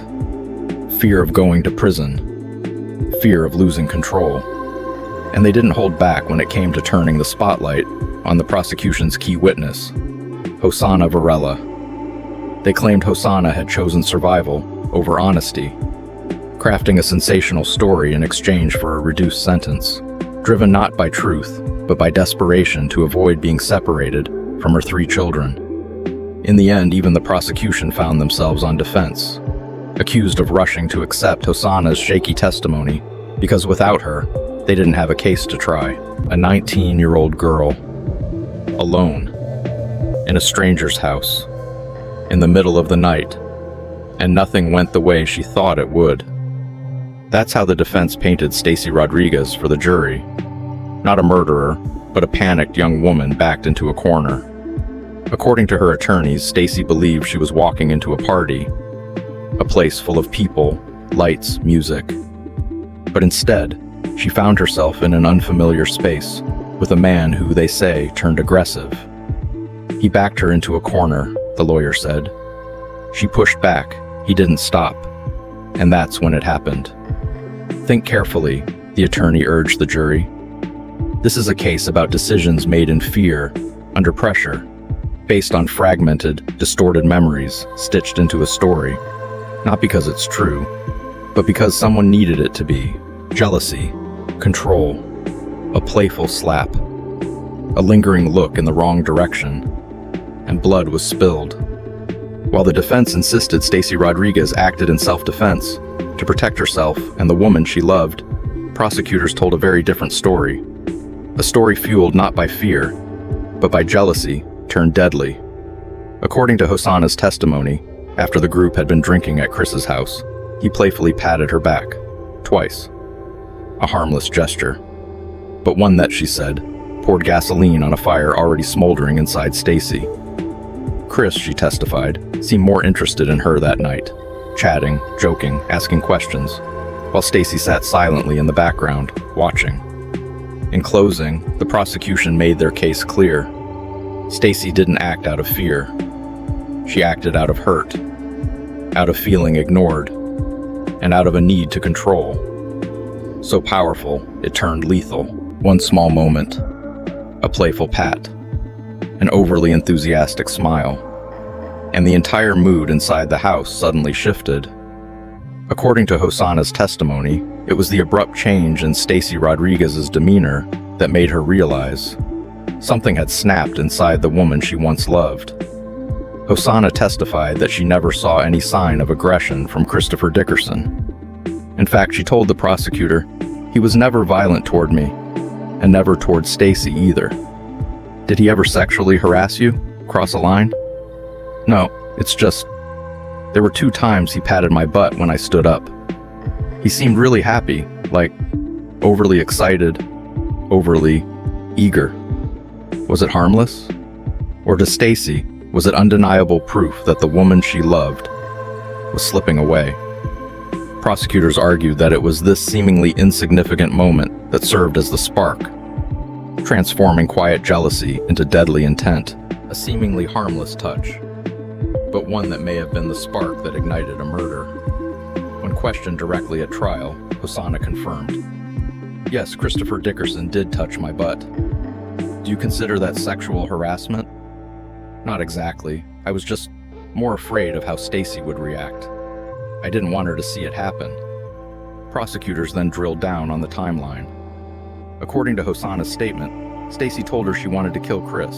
Fear of going to prison. Fear of losing control. And they didn't hold back when it came to turning the spotlight on the prosecution's key witness, Hosanna Varela. They claimed Hosanna had chosen survival over honesty, crafting a sensational story in exchange for a reduced sentence, driven not by truth, but by desperation to avoid being separated from her 3 children. In the end, even the prosecution found themselves on defense, accused of rushing to accept Hosanna's shaky testimony because without her, they didn't have a case to try. A 19-year-old girl, alone, in a stranger's house, in the middle of the night, and nothing went the way she thought it would. That's how the defense painted Stacy Rodriguez for the jury. Not a murderer, but a panicked young woman backed into a corner. According to her attorneys, Stacy believed she was walking into a party, a place full of people, lights, music. But instead, she found herself in an unfamiliar space with a man who, they say, turned aggressive. He backed her into a corner, the lawyer said. She pushed back. He didn't stop. And that's when it happened. Think carefully, the attorney urged the jury. This is a case about decisions made in fear, under pressure, based on fragmented, distorted memories stitched into a story, not because it's true, but because someone needed it to be. Jealousy, control, a playful slap, a lingering look in the wrong direction, and blood was spilled. While the defense insisted Stacy Rodriguez acted in self-defense to protect herself and the woman she loved, prosecutors told a very different story. A story fueled not by fear, but by jealousy turned deadly. According to Hosanna's testimony, after the group had been drinking at Chris's house, he playfully patted her back, twice. A harmless gesture, but one that, she said, poured gasoline on a fire already smoldering inside Stacy. Chris, she testified, seemed more interested in her that night, chatting, joking, asking questions, while Stacy sat silently in the background, watching. In closing, the prosecution made their case clear. Stacy didn't act out of fear. She acted out of hurt, out of feeling ignored, and out of a need to control. So powerful, it turned lethal. One small moment, a playful pat, an overly enthusiastic smile, and the entire mood inside the house suddenly shifted. According to Hosanna's testimony, it was the abrupt change in Stacy Rodriguez's demeanor that made her realize something had snapped inside the woman she once loved. Hosanna testified that she never saw any sign of aggression from Christopher Dickerson. In fact, she told the prosecutor, "He was never violent toward me, and never toward Stacy either." "Did he ever sexually harass you? Cross a line?" "No, it's just, there were 2 times he patted my butt when I stood up. He seemed really happy, like overly excited, overly eager." Was it harmless? Or to Stacy, was it undeniable proof that the woman she loved was slipping away? Prosecutors argued that it was this seemingly insignificant moment that served as the spark, transforming quiet jealousy into deadly intent, a seemingly harmless touch, but one that may have been the spark that ignited a murder. When questioned directly at trial, Hosanna confirmed, Yes, Christopher Dickerson did touch my butt. Do you consider that sexual harassment? Not exactly. I was just more afraid of how Stacy would react. I didn't want her to see it happen. Prosecutors then drilled down on the timeline. According to Hosanna's statement, Stacy told her she wanted to kill Chris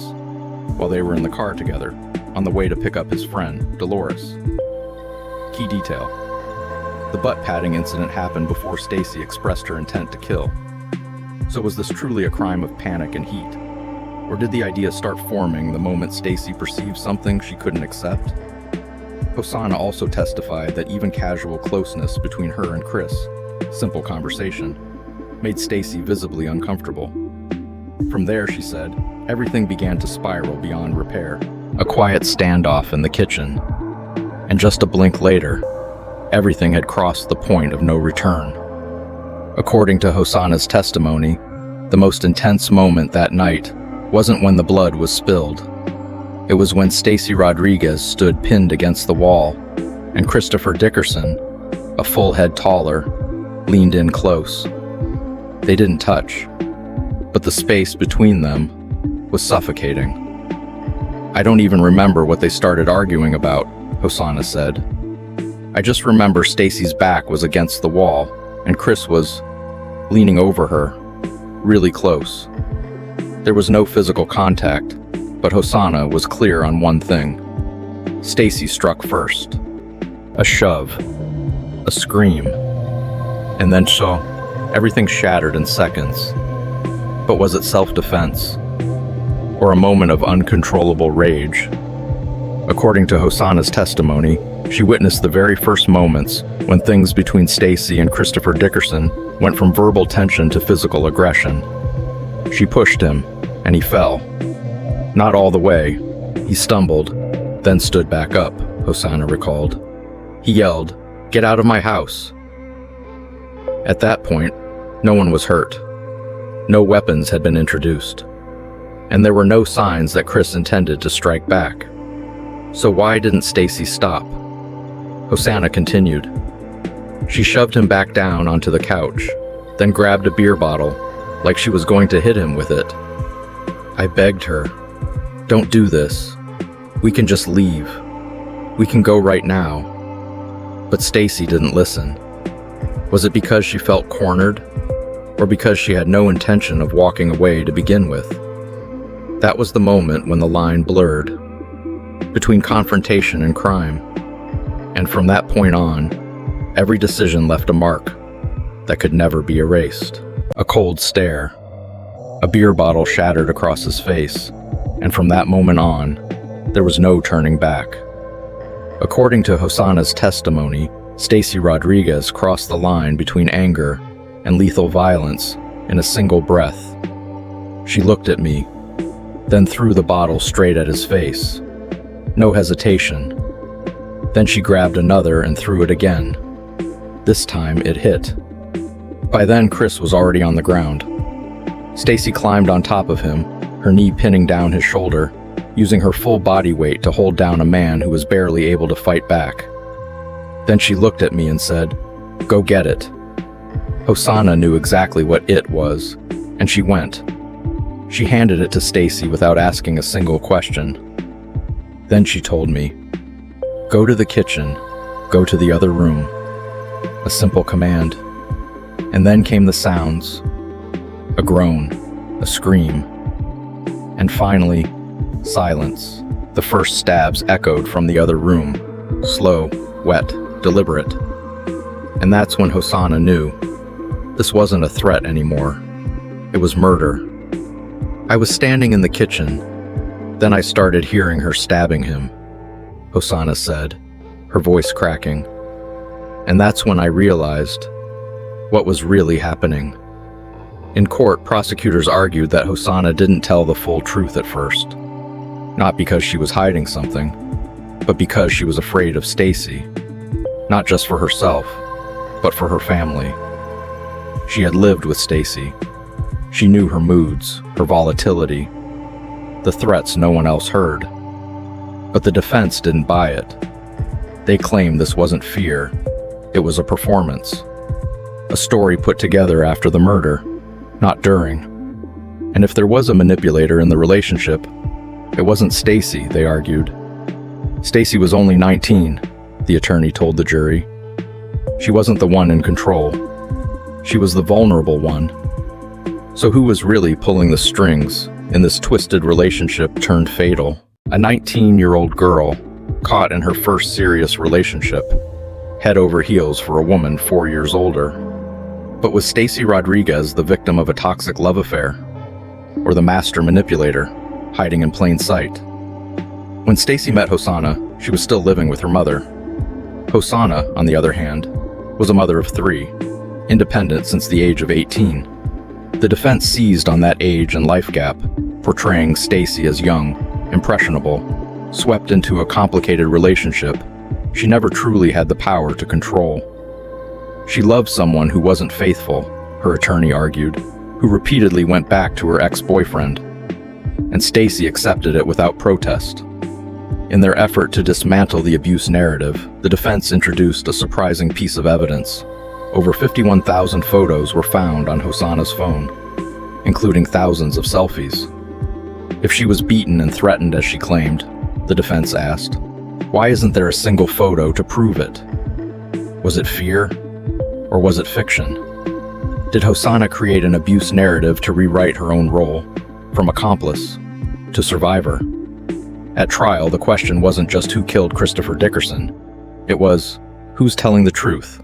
while they were in the car together on the way to pick up his friend, Dolores. Key detail: the butt-patting incident happened before Stacy expressed her intent to kill. So was this truly a crime of panic and heat? Or did the idea start forming the moment Stacy perceived something she couldn't accept? Hosanna also testified that even casual closeness between her and Chris, simple conversation, made Stacy visibly uncomfortable. From there, she said, everything began to spiral beyond repair. A quiet standoff in the kitchen, and just a blink later, everything had crossed the point of no return. According to Hosanna's testimony, the most intense moment that night wasn't when the blood was spilled. It was when Stacy Rodriguez stood pinned against the wall, and Christopher Dickerson, a full head taller, leaned in close. They didn't touch, but the space between them was suffocating. I don't even remember what they started arguing about, Hosanna said. I just remember Stacy's back was against the wall, and Chris was leaning over her, really close. There was no physical contact, but Hosanna was clear on one thing. Stacy struck first. A shove, a scream, and then everything shattered in seconds. But was it self-defense, or a moment of uncontrollable rage? According to Hosanna's testimony, she witnessed the very first moments when things between Stacy and Christopher Dickerson went from verbal tension to physical aggression. She pushed him, and he fell. Not all the way. He stumbled, then stood back up, Hosanna recalled. He yelled, "Get out of my house!" At that point, no one was hurt. No weapons had been introduced. And there were no signs that Chris intended to strike back. So why didn't Stacy stop? Hosanna continued. She shoved him back down onto the couch, then grabbed a beer bottle, like she was going to hit him with it. I begged her, "Don't do this. We can just leave. We can go right now." But Stacy didn't listen. Was it because she felt cornered, or because she had no intention of walking away to begin with? That was the moment when the line blurred between confrontation and crime. And from that point on, every decision left a mark that could never be erased. A cold stare. A beer bottle shattered across his face, and from that moment on, there was no turning back. According to Hosanna's testimony, Stacy Rodriguez crossed the line between anger and lethal violence in a single breath. She looked at me, then threw the bottle straight at his face. No hesitation. Then she grabbed another and threw it again. This time it hit. By then, Chris was already on the ground. Stacy climbed on top of him, her knee pinning down his shoulder, using her full body weight to hold down a man who was barely able to fight back. Then she looked at me and said, "Go get it." Hosanna knew exactly what it was, and she went. She handed it to Stacy without asking a single question. Then she told me, "Go to the kitchen, go to the other room." A simple command. And then came the sounds. A groan, a scream, and finally, silence. The first stabs echoed from the other room, slow, wet, deliberate. And that's when Hosanna knew. This wasn't a threat anymore. It was murder. I was standing in the kitchen. Then I started hearing her stabbing him, Hosanna said, her voice cracking. And that's when I realized what was really happening. In court, prosecutors argued that Hosanna didn't tell the full truth at first. Not because she was hiding something, but because she was afraid of Stacy. Not just for herself, but for her family. She had lived with Stacy. She knew her moods, her volatility, the threats no one else heard. But the defense didn't buy it. They claimed this wasn't fear, it was a performance. A story put together after the murder, not during. And if there was a manipulator in the relationship, it wasn't Stacy, they argued. Stacy was only 19, the attorney told the jury. She wasn't the one in control. She was the vulnerable one. So who was really pulling the strings in this twisted relationship turned fatal? A 19-year-old girl caught in her first serious relationship, head over heels for a woman 4 years older. But was Stacy Rodriguez the victim of a toxic love affair? Or the master manipulator, hiding in plain sight? When Stacy met Hosanna, she was still living with her mother. Hosanna, on the other hand, was a mother of 3, independent since the age of 18. The defense seized on that age and life gap, portraying Stacy as young, impressionable, swept into a complicated relationship she never truly had the power to control. She loved someone who wasn't faithful, her attorney argued, who repeatedly went back to her ex-boyfriend, and Stacy accepted it without protest. In their effort to dismantle the abuse narrative, the defense introduced a surprising piece of evidence. Over 51,000 photos were found on Hosanna's phone, including thousands of selfies. If she was beaten and threatened as she claimed, the defense asked, why isn't there a single photo to prove it? Was it fear, or was it fiction? Did Hosanna create an abuse narrative to rewrite her own role, from accomplice to survivor? At trial, the question wasn't just who killed Christopher Dickerson. It was, who's telling the truth?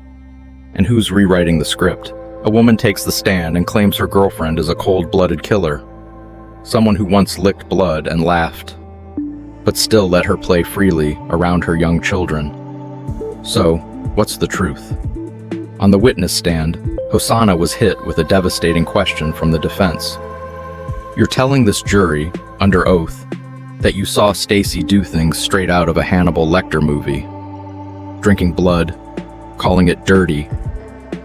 And who's rewriting the script? A woman takes the stand and claims her girlfriend is a cold-blooded killer, someone who once licked blood and laughed, but still let her play freely around her young children. So, what's the truth? On the witness stand, Hosanna was hit with a devastating question from the defense. You're telling this jury, under oath, that you saw Stacy do things straight out of a Hannibal Lecter movie, drinking blood, calling it dirty,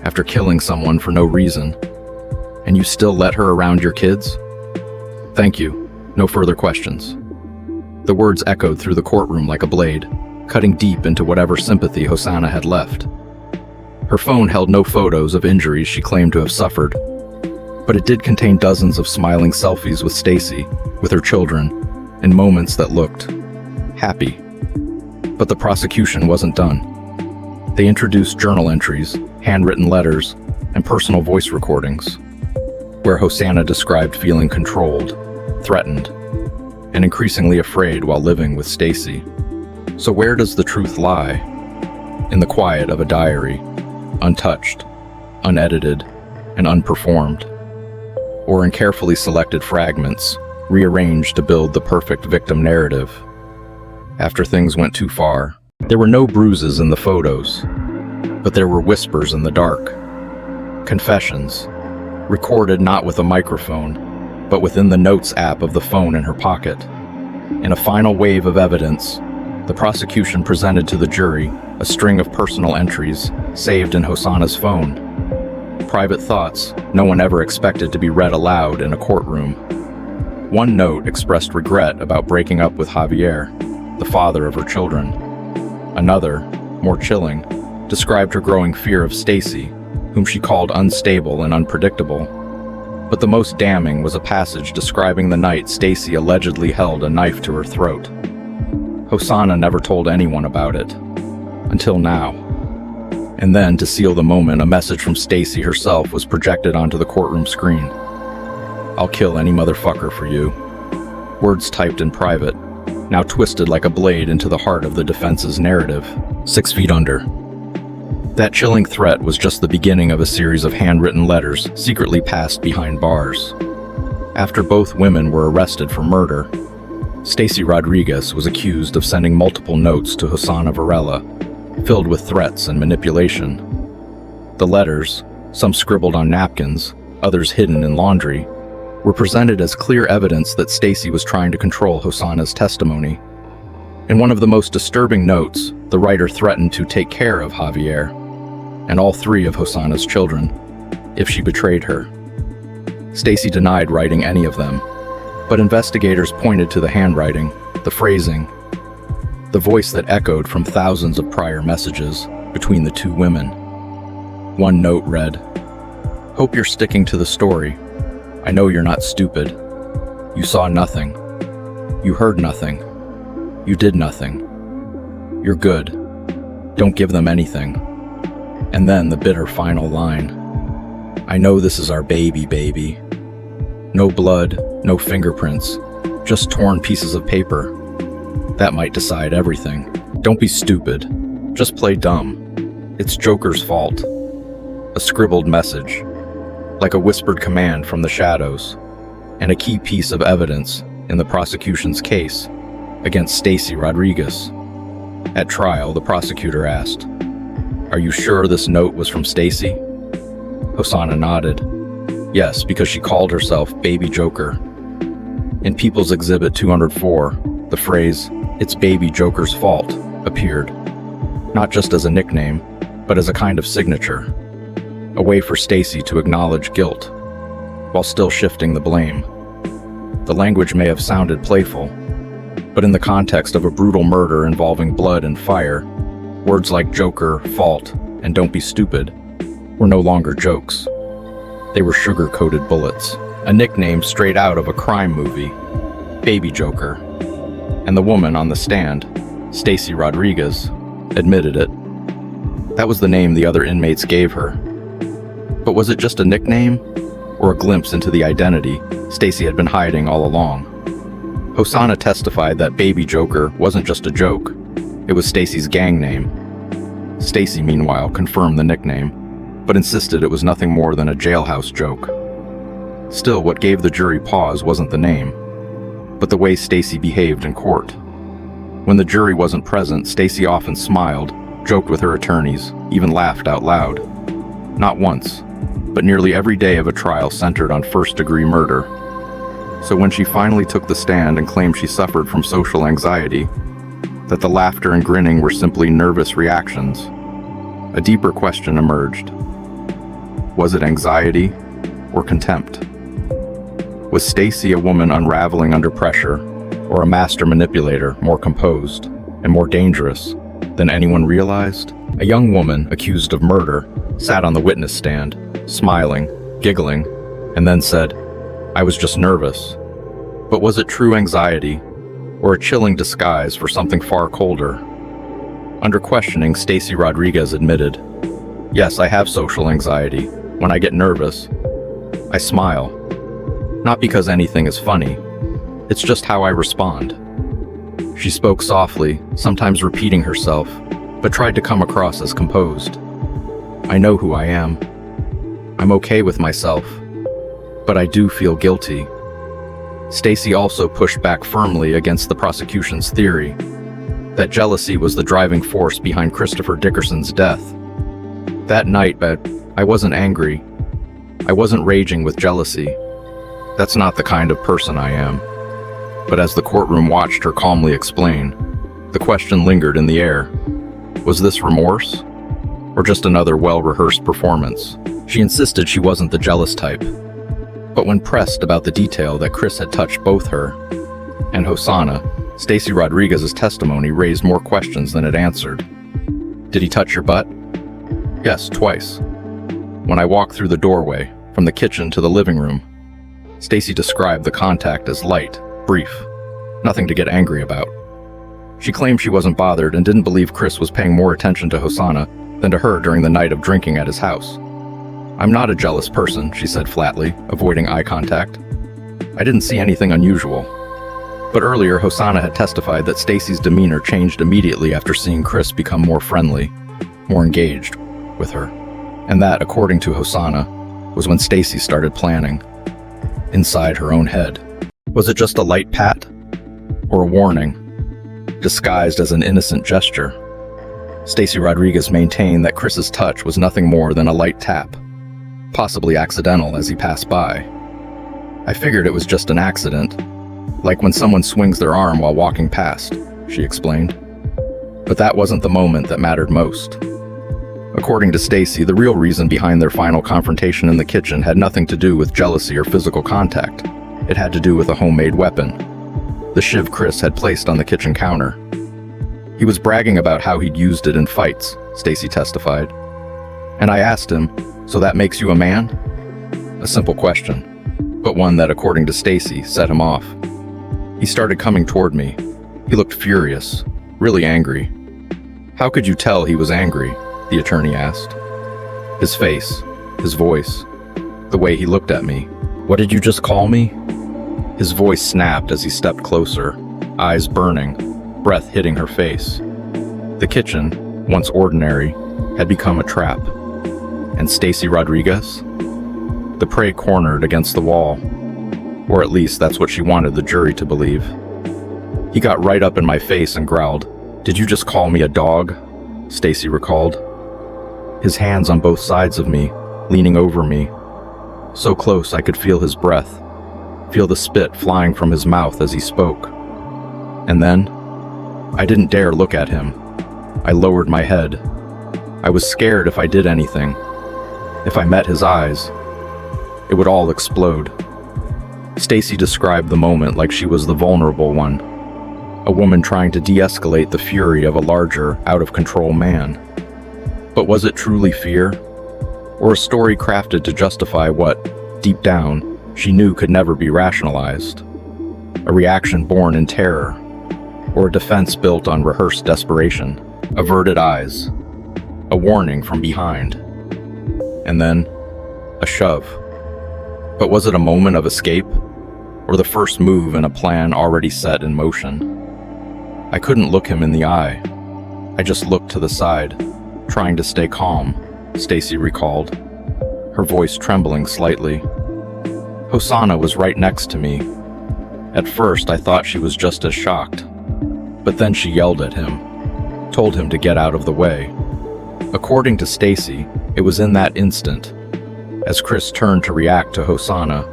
after killing someone for no reason, and you still let her around your kids? Thank you. No further questions. The words echoed through the courtroom like a blade, cutting deep into whatever sympathy Hosanna had left. Her phone held no photos of injuries she claimed to have suffered, but it did contain dozens of smiling selfies with Stacy, with her children, in moments that looked happy. But the prosecution wasn't done. They introduced journal entries, handwritten letters, and personal voice recordings, where Hosanna described feeling controlled, threatened, and increasingly afraid while living with Stacy. So where does the truth lie? In the quiet of a diary, untouched, unedited, and unperformed, or in carefully selected fragments, rearranged to build the perfect victim narrative? After things went too far, there were no bruises in the photos, but there were whispers in the dark. Confessions, recorded not with a microphone, but within the Notes app of the phone in her pocket. In a final wave of evidence, the prosecution presented to the jury a string of personal entries saved in Hosanna's phone. Private thoughts no one ever expected to be read aloud in a courtroom. One note expressed regret about breaking up with Javier, the father of her children. Another, more chilling, described her growing fear of Stacy, whom she called unstable and unpredictable. But the most damning was a passage describing the night Stacy allegedly held a knife to her throat. Hosanna never told anyone about it, until now. And then, to seal the moment, a message from Stacy herself was projected onto the courtroom screen. I'll kill any motherfucker for you. Words typed in private, now twisted like a blade into the heart of the defense's narrative. 6 feet under. That chilling threat was just the beginning of a series of handwritten letters secretly passed behind bars. After both women were arrested for murder, Stacy Rodriguez was accused of sending multiple notes to Hosanna Varela, filled with threats and manipulation. The letters, some scribbled on napkins, others hidden in laundry, were presented as clear evidence that Stacy was trying to control Hosanna's testimony. In one of the most disturbing notes, the writer threatened to take care of Javier and all 3 of Hosanna's children if she betrayed her. Stacy denied writing any of them, but investigators pointed to the handwriting, the phrasing, the voice that echoed from thousands of prior messages between the 2 women. One note read, Hope you're sticking to the story. I know you're not stupid. You saw nothing. You heard nothing. You did nothing. You're good. Don't give them anything. And then the bitter final line. I know this is our baby, baby. No blood, no fingerprints, just torn pieces of paper. That might decide everything. Don't be stupid. Just play dumb. It's Joker's fault. A scribbled message, like a whispered command from the shadows, and a key piece of evidence in the prosecution's case against Stacy Rodriguez. At trial, the prosecutor asked, "Are you sure this note was from Stacy?" Hosanna nodded. Yes, because she called herself Baby Joker. In People's Exhibit 204, the phrase, "It's Baby Joker's fault," appeared, not just as a nickname, but as a kind of signature, a way for Stacy to acknowledge guilt, while still shifting the blame. The language may have sounded playful, but in the context of a brutal murder involving blood and fire, words like Joker, fault, and don't be stupid were no longer jokes. They were sugar-coated bullets, a nickname straight out of a crime movie, Baby Joker. And the woman on the stand, Stacy Rodriguez, admitted it. That was the name the other inmates gave her. But was it just a nickname, or a glimpse into the identity Stacy had been hiding all along? Hosanna testified that Baby Joker wasn't just a joke, it was Stacy's gang name. Stacy, meanwhile, confirmed the nickname, but insisted it was nothing more than a jailhouse joke. Still, what gave the jury pause wasn't the name, but the way Stacy behaved in court. When the jury wasn't present, Stacy often smiled, joked with her attorneys, even laughed out loud. Not once, but nearly every day of a trial centered on first-degree murder. So when she finally took the stand and claimed she suffered from social anxiety, that the laughter and grinning were simply nervous reactions, a deeper question emerged. Was it anxiety or contempt? Was Stacy a woman unraveling under pressure, or a master manipulator more composed and more dangerous than anyone realized? A young woman accused of murder sat on the witness stand, smiling, giggling, and then said, "I was just nervous." But was it true anxiety, or a chilling disguise for something far colder? Under questioning, Stacy Rodriguez admitted, "Yes, I have social anxiety. When I get nervous, I smile. Not because anything is funny. It's just how I respond." She spoke softly, sometimes repeating herself, but tried to come across as composed. "I know who I am. I'm okay with myself, but I do feel guilty." Stacy also pushed back firmly against the prosecution's theory that jealousy was the driving force behind Christopher Dickerson's death. That night, I wasn't angry. I wasn't raging with jealousy. That's not the kind of person I am. But as the courtroom watched her calmly explain, the question lingered in the air. Was this remorse? Or just another well-rehearsed performance? She insisted she wasn't the jealous type. But when pressed about the detail that Chris had touched both her and Hosanna, Stacy Rodriguez's testimony raised more questions than it answered. "Did he touch your butt?" "Yes, twice. When I walked through the doorway, from the kitchen to the living room." Stacy described the contact as light, brief, nothing to get angry about. She claimed she wasn't bothered and didn't believe Chris was paying more attention to Hosanna than to her during the night of drinking at his house. "I'm not a jealous person," she said flatly, avoiding eye contact. "I didn't see anything unusual." But earlier, Hosanna had testified that Stacy's demeanor changed immediately after seeing Chris become more friendly, more engaged with her. And that, according to Hosanna, was when Stacy started planning. Inside her own head. Was it just a light pat? Or a warning, disguised as an innocent gesture? Stacy Rodriguez maintained that Chris's touch was nothing more than a light tap, possibly accidental as he passed by. "I figured it was just an accident, like when someone swings their arm while walking past," she explained. But that wasn't the moment that mattered most. According to Stacy, the real reason behind their final confrontation in the kitchen had nothing to do with jealousy or physical contact. It had to do with a homemade weapon, the shiv Chris had placed on the kitchen counter. He was bragging about how he'd used it in fights, Stacy testified. And I asked him, "So that makes you a man?" A simple question, but one that, according to Stacy, set him off. He started coming toward me. He looked furious, really angry. "How could you tell he was angry?" the attorney asked. His face, his voice, the way he looked at me. "What did you just call me?" His voice snapped as he stepped closer, eyes burning, breath hitting her face. The kitchen, once ordinary, had become a trap. And Stacy Rodriguez? The prey cornered against the wall. Or at least that's what she wanted the jury to believe. He got right up in my face and growled, "Did you just call me a dog?" Stacy recalled. His hands on both sides of me, leaning over me. So close I could feel his breath, feel the spit flying from his mouth as he spoke. And then, I didn't dare look at him. I lowered my head. I was scared if I did anything. If I met his eyes, it would all explode. Stacy described the moment like she was the vulnerable one, a woman trying to de-escalate the fury of a larger, out-of-control man. But was it truly fear? Or a story crafted to justify what, deep down, she knew could never be rationalized? A reaction born in terror, or a defense built on rehearsed desperation? Averted eyes, a warning from behind, and then a shove. But was it a moment of escape, or the first move in a plan already set in motion? I couldn't look him in the eye. I just looked to the side, trying to stay calm, Stacy recalled, her voice trembling slightly. Hosanna was right next to me. At first, I thought she was just as shocked, but then she yelled at him, told him to get out of the way. According to Stacy, it was in that instant, as Chris turned to react to Hosanna,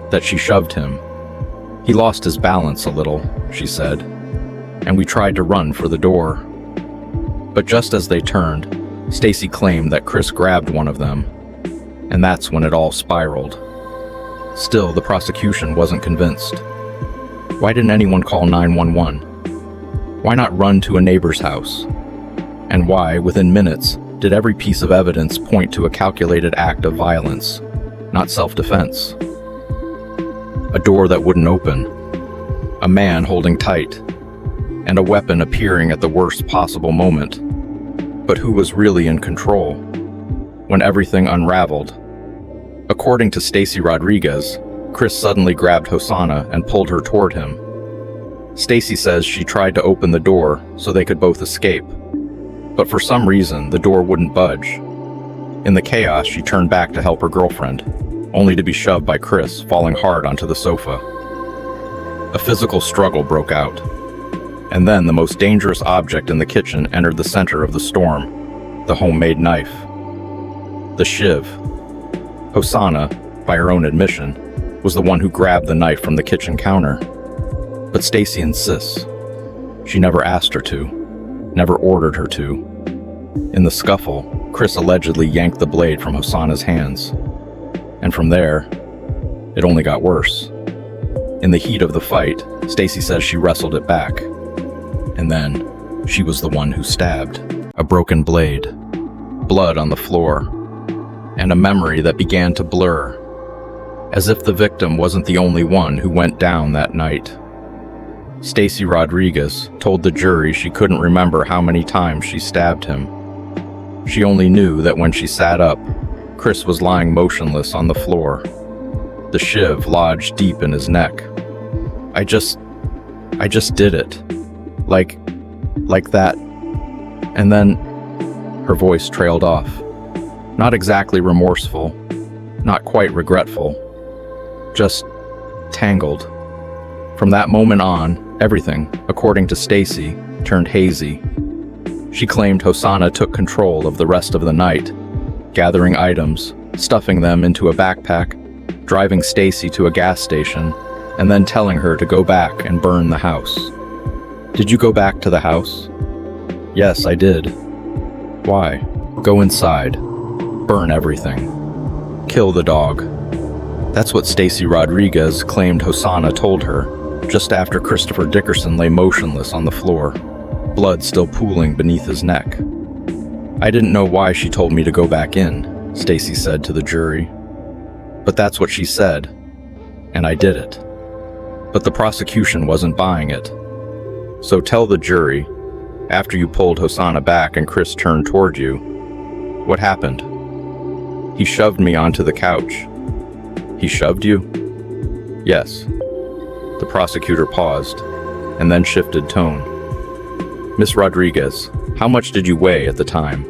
that she shoved him. He lost his balance a little, she said, and we tried to run for the door. But just as they turned, Stacy claimed that Chris grabbed one of them, and that's when it all spiraled. Still, the prosecution wasn't convinced. Why didn't anyone call 911? Why not run to a neighbor's house? And why, within minutes, did every piece of evidence point to a calculated act of violence, not self-defense? A door that wouldn't open, a man holding tight, and a weapon appearing at the worst possible moment. But who was really in control when everything unraveled? According to Stacy Rodriguez, Chris suddenly grabbed Hosanna and pulled her toward him. Stacy says she tried to open the door so they could both escape, but for some reason the door wouldn't budge. In the chaos, she turned back to help her girlfriend, only to be shoved by Chris, falling hard onto the sofa. A physical struggle broke out, and then the most dangerous object in the kitchen entered the center of the storm, the homemade knife. The shiv. Hosanna, by her own admission, was the one who grabbed the knife from the kitchen counter. But Stacy insists. She never asked her to, never ordered her to. In the scuffle, Chris allegedly yanked the blade from Hosanna's hands. And from there, it only got worse. In the heat of the fight, Stacy says she wrestled it back. And then, she was the one who stabbed. A broken blade, blood on the floor, and a memory that began to blur, as if the victim wasn't the only one who went down that night. Stacy Rodriguez told the jury she couldn't remember how many times she stabbed him. She only knew that when she sat up, Chris was lying motionless on the floor, the shiv lodged deep in his neck. I just did it. Like that. And then, her voice trailed off. Not exactly remorseful, not quite regretful, just tangled. From that moment on, everything, according to Stacy, turned hazy. She claimed Hosanna took control of the rest of the night, gathering items, stuffing them into a backpack, driving Stacy to a gas station, and then telling her to go back and burn the house. Did you go back to the house? Yes, I did. Why? Go inside. Burn everything. Kill the dog. That's what Stacy Rodriguez claimed Hosanna told her, just after Christopher Dickerson lay motionless on the floor, blood still pooling beneath his neck. I didn't know why she told me to go back in, Stacy said to the jury. But that's what she said, and I did it. But the prosecution wasn't buying it. So tell the jury, after you pulled Hosanna back and Chris turned toward you, what happened? He shoved me onto the couch. He shoved you? Yes. The prosecutor paused, and then shifted tone. Miss Rodriguez, how much did you weigh at the time?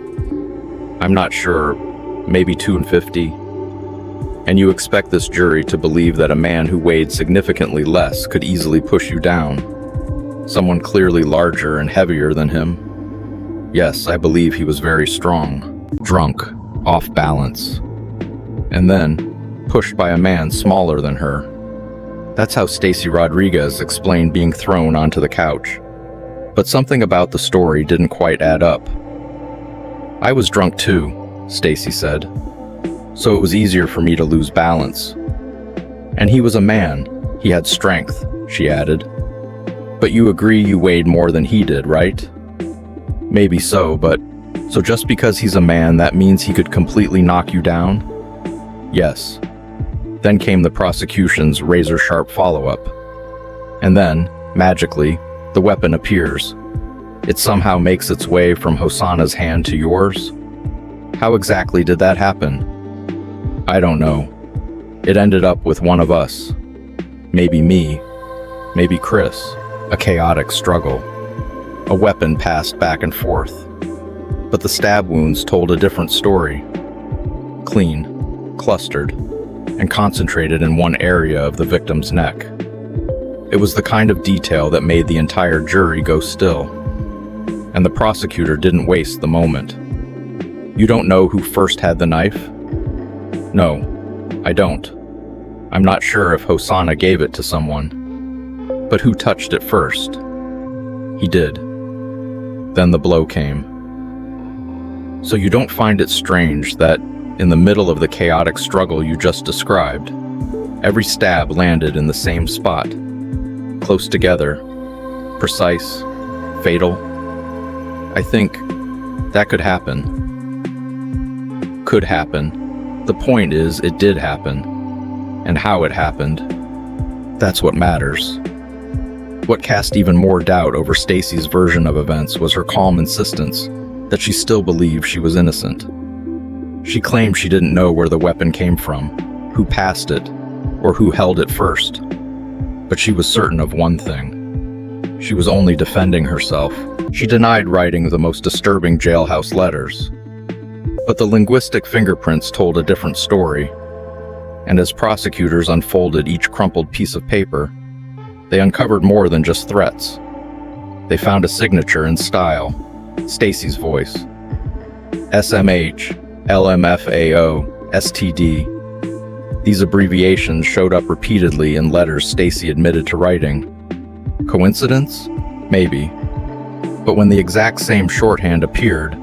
I'm not sure, maybe 250. And you expect this jury to believe that a man who weighed significantly less could easily push you down? Someone clearly larger and heavier than him? Yes, I believe he was very strong, drunk, off balance. And then, pushed by a man smaller than her. That's how Stacy Rodriguez explained being thrown onto the couch. But something about the story didn't quite add up. I was drunk too, Stacy said. So it was easier for me to lose balance. And he was a man. He had strength, she added. But you agree you weighed more than he did, right? Maybe so, but so just because he's a man, that means he could completely knock you down? Yes. Then came the prosecution's razor-sharp follow-up. And then, magically, the weapon appears. It somehow makes its way from Hosanna's hand to yours? How exactly did that happen? I don't know. It ended up with one of us. Maybe me. Maybe Chris. A chaotic struggle. A weapon passed back and forth. But the stab wounds told a different story. Clean, clustered, and concentrated in one area of the victim's neck. It was the kind of detail that made the entire jury go still. And the prosecutor didn't waste the moment. You don't know who first had the knife? No, I don't. I'm not sure if Hosanna gave it to someone. But who touched it first? He did. Then the blow came. So you don't find it strange that, in the middle of the chaotic struggle you just described, every stab landed in the same spot, close together, precise, fatal? I think that could happen. Could happen. The point is, it did happen. And how it happened, that's what matters. What cast even more doubt over Stacy's version of events was her calm insistence that she still believed she was innocent. She claimed she didn't know where the weapon came from, who passed it, or who held it first. But she was certain of one thing. She was only defending herself. She denied writing the most disturbing jailhouse letters. But the linguistic fingerprints told a different story. And as prosecutors unfolded each crumpled piece of paper, they uncovered more than just threats. They found a signature in style, Stacy's voice. SMH, LMFAO, STD. These abbreviations showed up repeatedly in letters Stacy admitted to writing. Coincidence? Maybe. But when the exact same shorthand appeared,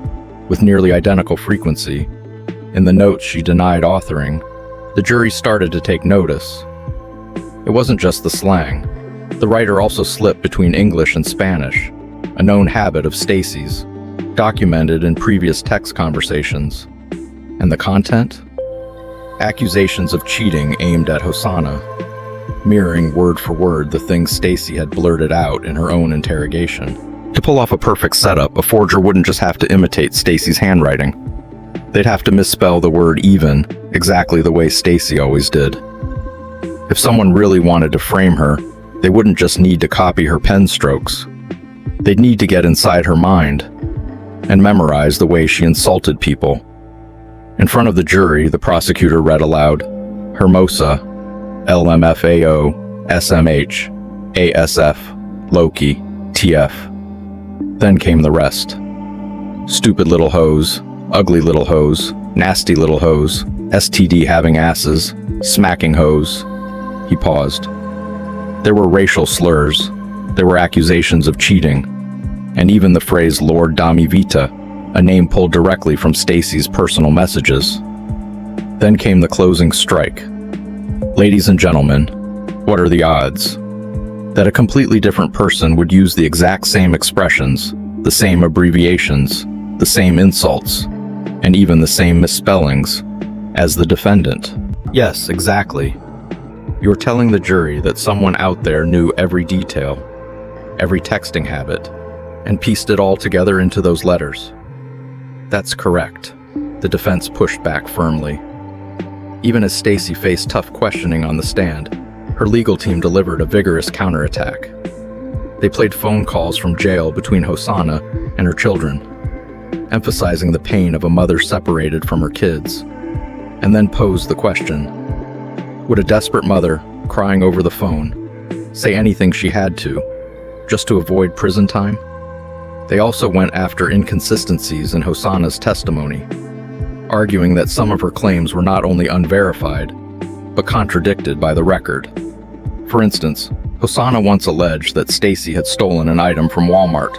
with nearly identical frequency, in the notes she denied authoring, the jury started to take notice. It wasn't just the slang. The writer also slipped between English and Spanish, a known habit of Stacy's, documented in previous text conversations. And the content? Accusations of cheating aimed at Hosanna, mirroring word for word the things Stacy had blurted out in her own interrogation. To pull off a perfect setup, a forger wouldn't just have to imitate Stacy's handwriting. They'd have to misspell the word even exactly the way Stacy always did. If someone really wanted to frame her, they wouldn't just need to copy her pen strokes. They'd need to get inside her mind and memorize the way she insulted people. In front of the jury, the prosecutor read aloud, Hermosa, LMFAO, SMH, ASF, Loki, TF. Then came the rest. Stupid little hose, ugly little hose, nasty little hose, STD having asses, smacking hose. He paused. There were racial slurs. There were accusations of cheating. And even the phrase Lord Dami Vita, a name pulled directly from Stacy's personal messages. Then came the closing strike. Ladies and gentlemen, what are the odds that a completely different person would use the exact same expressions, the same abbreviations, the same insults, and even the same misspellings as the defendant? Yes, exactly. You're telling the jury that someone out there knew every detail, every texting habit, and pieced it all together into those letters. That's correct. The defense pushed back firmly. Even as Stacy faced tough questioning on the stand, her legal team delivered a vigorous counterattack. They played phone calls from jail between Hosanna and her children, emphasizing the pain of a mother separated from her kids, and then posed the question: would a desperate mother, crying over the phone, say anything she had to, just to avoid prison time? They also went after inconsistencies in Hosanna's testimony, arguing that some of her claims were not only unverified, but contradicted by the record. For instance, Hosanna once alleged that Stacy had stolen an item from Walmart,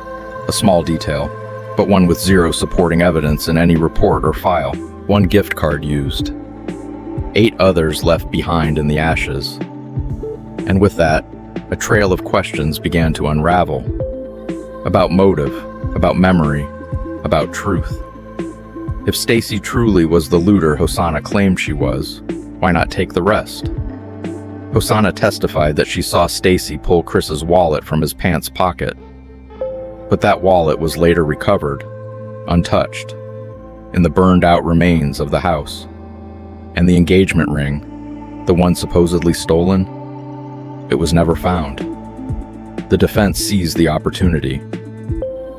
a small detail, but one with zero supporting evidence in any report or file, one gift card used. 8 others left behind in the ashes. And with that, a trail of questions began to unravel. About motive, about memory, about truth. If Stacy truly was the looter Hosanna claimed she was, why not take the rest? Hosanna testified that she saw Stacy pull Chris's wallet from his pants pocket. But that wallet was later recovered, untouched, in the burned-out remains of the house. And the engagement ring, the one supposedly stolen, it was never found. The defense seized the opportunity.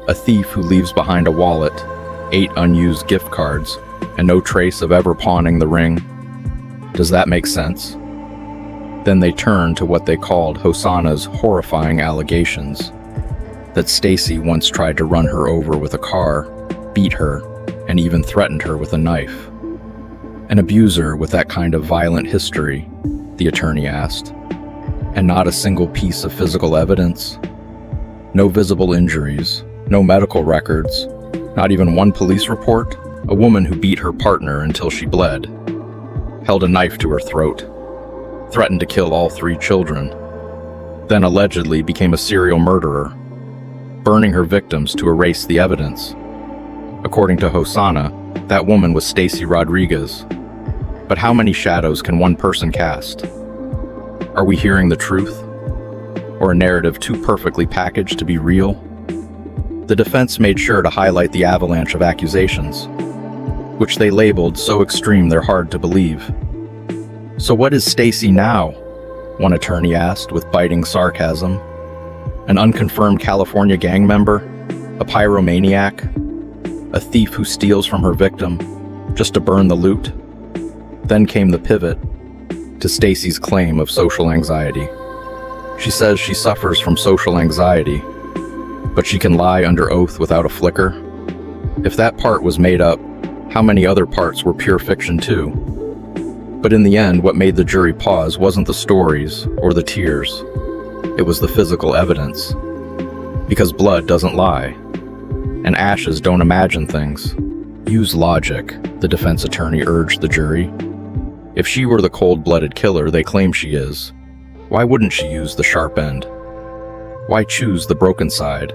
A thief who leaves behind a wallet, 8 unused gift cards, and no trace of ever pawning the ring. Does that make sense? Then they turned to what they called Hosanna's horrifying allegations, that Stacy once tried to run her over with a car, beat her, and even threatened her with a knife. An abuser with that kind of violent history, the attorney asked, and not a single piece of physical evidence? No visible injuries, no medical records, not even one police report? A woman who beat her partner until she bled, held a knife to her throat, threatened to kill all 3 children, then allegedly became a serial murderer, burning her victims to erase the evidence. According to Hosanna, that woman was Stacy Rodriguez. But how many shadows can one person cast? Are we hearing the truth? Or a narrative too perfectly packaged to be real? The defense made sure to highlight the avalanche of accusations, which they labeled so extreme they're hard to believe. So what is Stacy now? One attorney asked with biting sarcasm. An unconfirmed California gang member? A pyromaniac? A thief who steals from her victim just to burn the loot? Then came the pivot to Stacy's claim of social anxiety. She says she suffers from social anxiety, but she can lie under oath without a flicker. If that part was made up, how many other parts were pure fiction too? But in the end, what made the jury pause wasn't the stories or the tears. It was the physical evidence. Because blood doesn't lie, and ashes don't imagine things. Use logic, the defense attorney urged the jury. If she were the cold-blooded killer they claim she is, why wouldn't she use the sharp end? Why choose the broken side,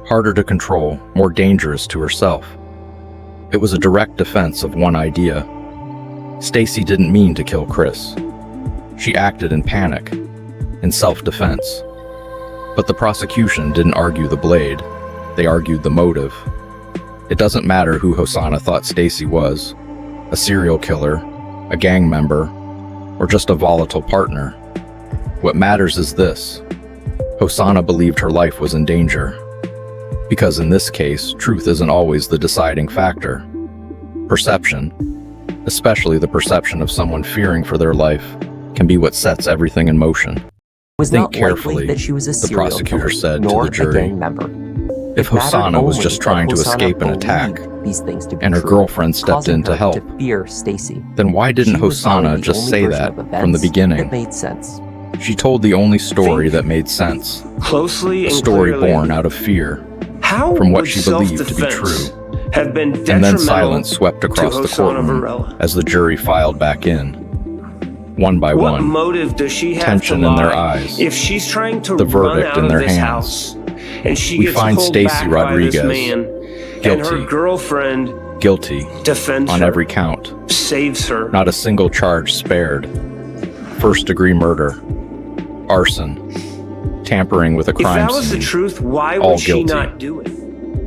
harder to control, more dangerous to herself? It was a direct defense of one idea. Stacy didn't mean to kill Chris. She acted in panic, in self-defense. But the prosecution didn't argue the blade, they argued the motive. It doesn't matter who Hosanna thought Stacy was, a serial killer, a gang member, or just a volatile partner. What matters is this: Hosanna believed her life was in danger. Because in this case, truth isn't always the deciding factor. Perception, especially the perception of someone fearing for their life, can be what sets everything in motion. Think carefully, the prosecutor said to the jury. If Hosanna was just trying to escape an attack, and her girlfriend stepped in to help, then why didn't Hosanna just say that from the beginning? She told the only story that made sense, a story born out of fear, from what she believed to be true. And then silence swept across the courtroom as the jury filed back in. One by one, tension in their eyes, the verdict in their hands. We find Stacy Rodriguez guilty, guilty defends on her, every count. saves her. Not a single charge spared. First-degree murder, arson, tampering with a If crime that was the scene. truth, why all would she guilty. not do it?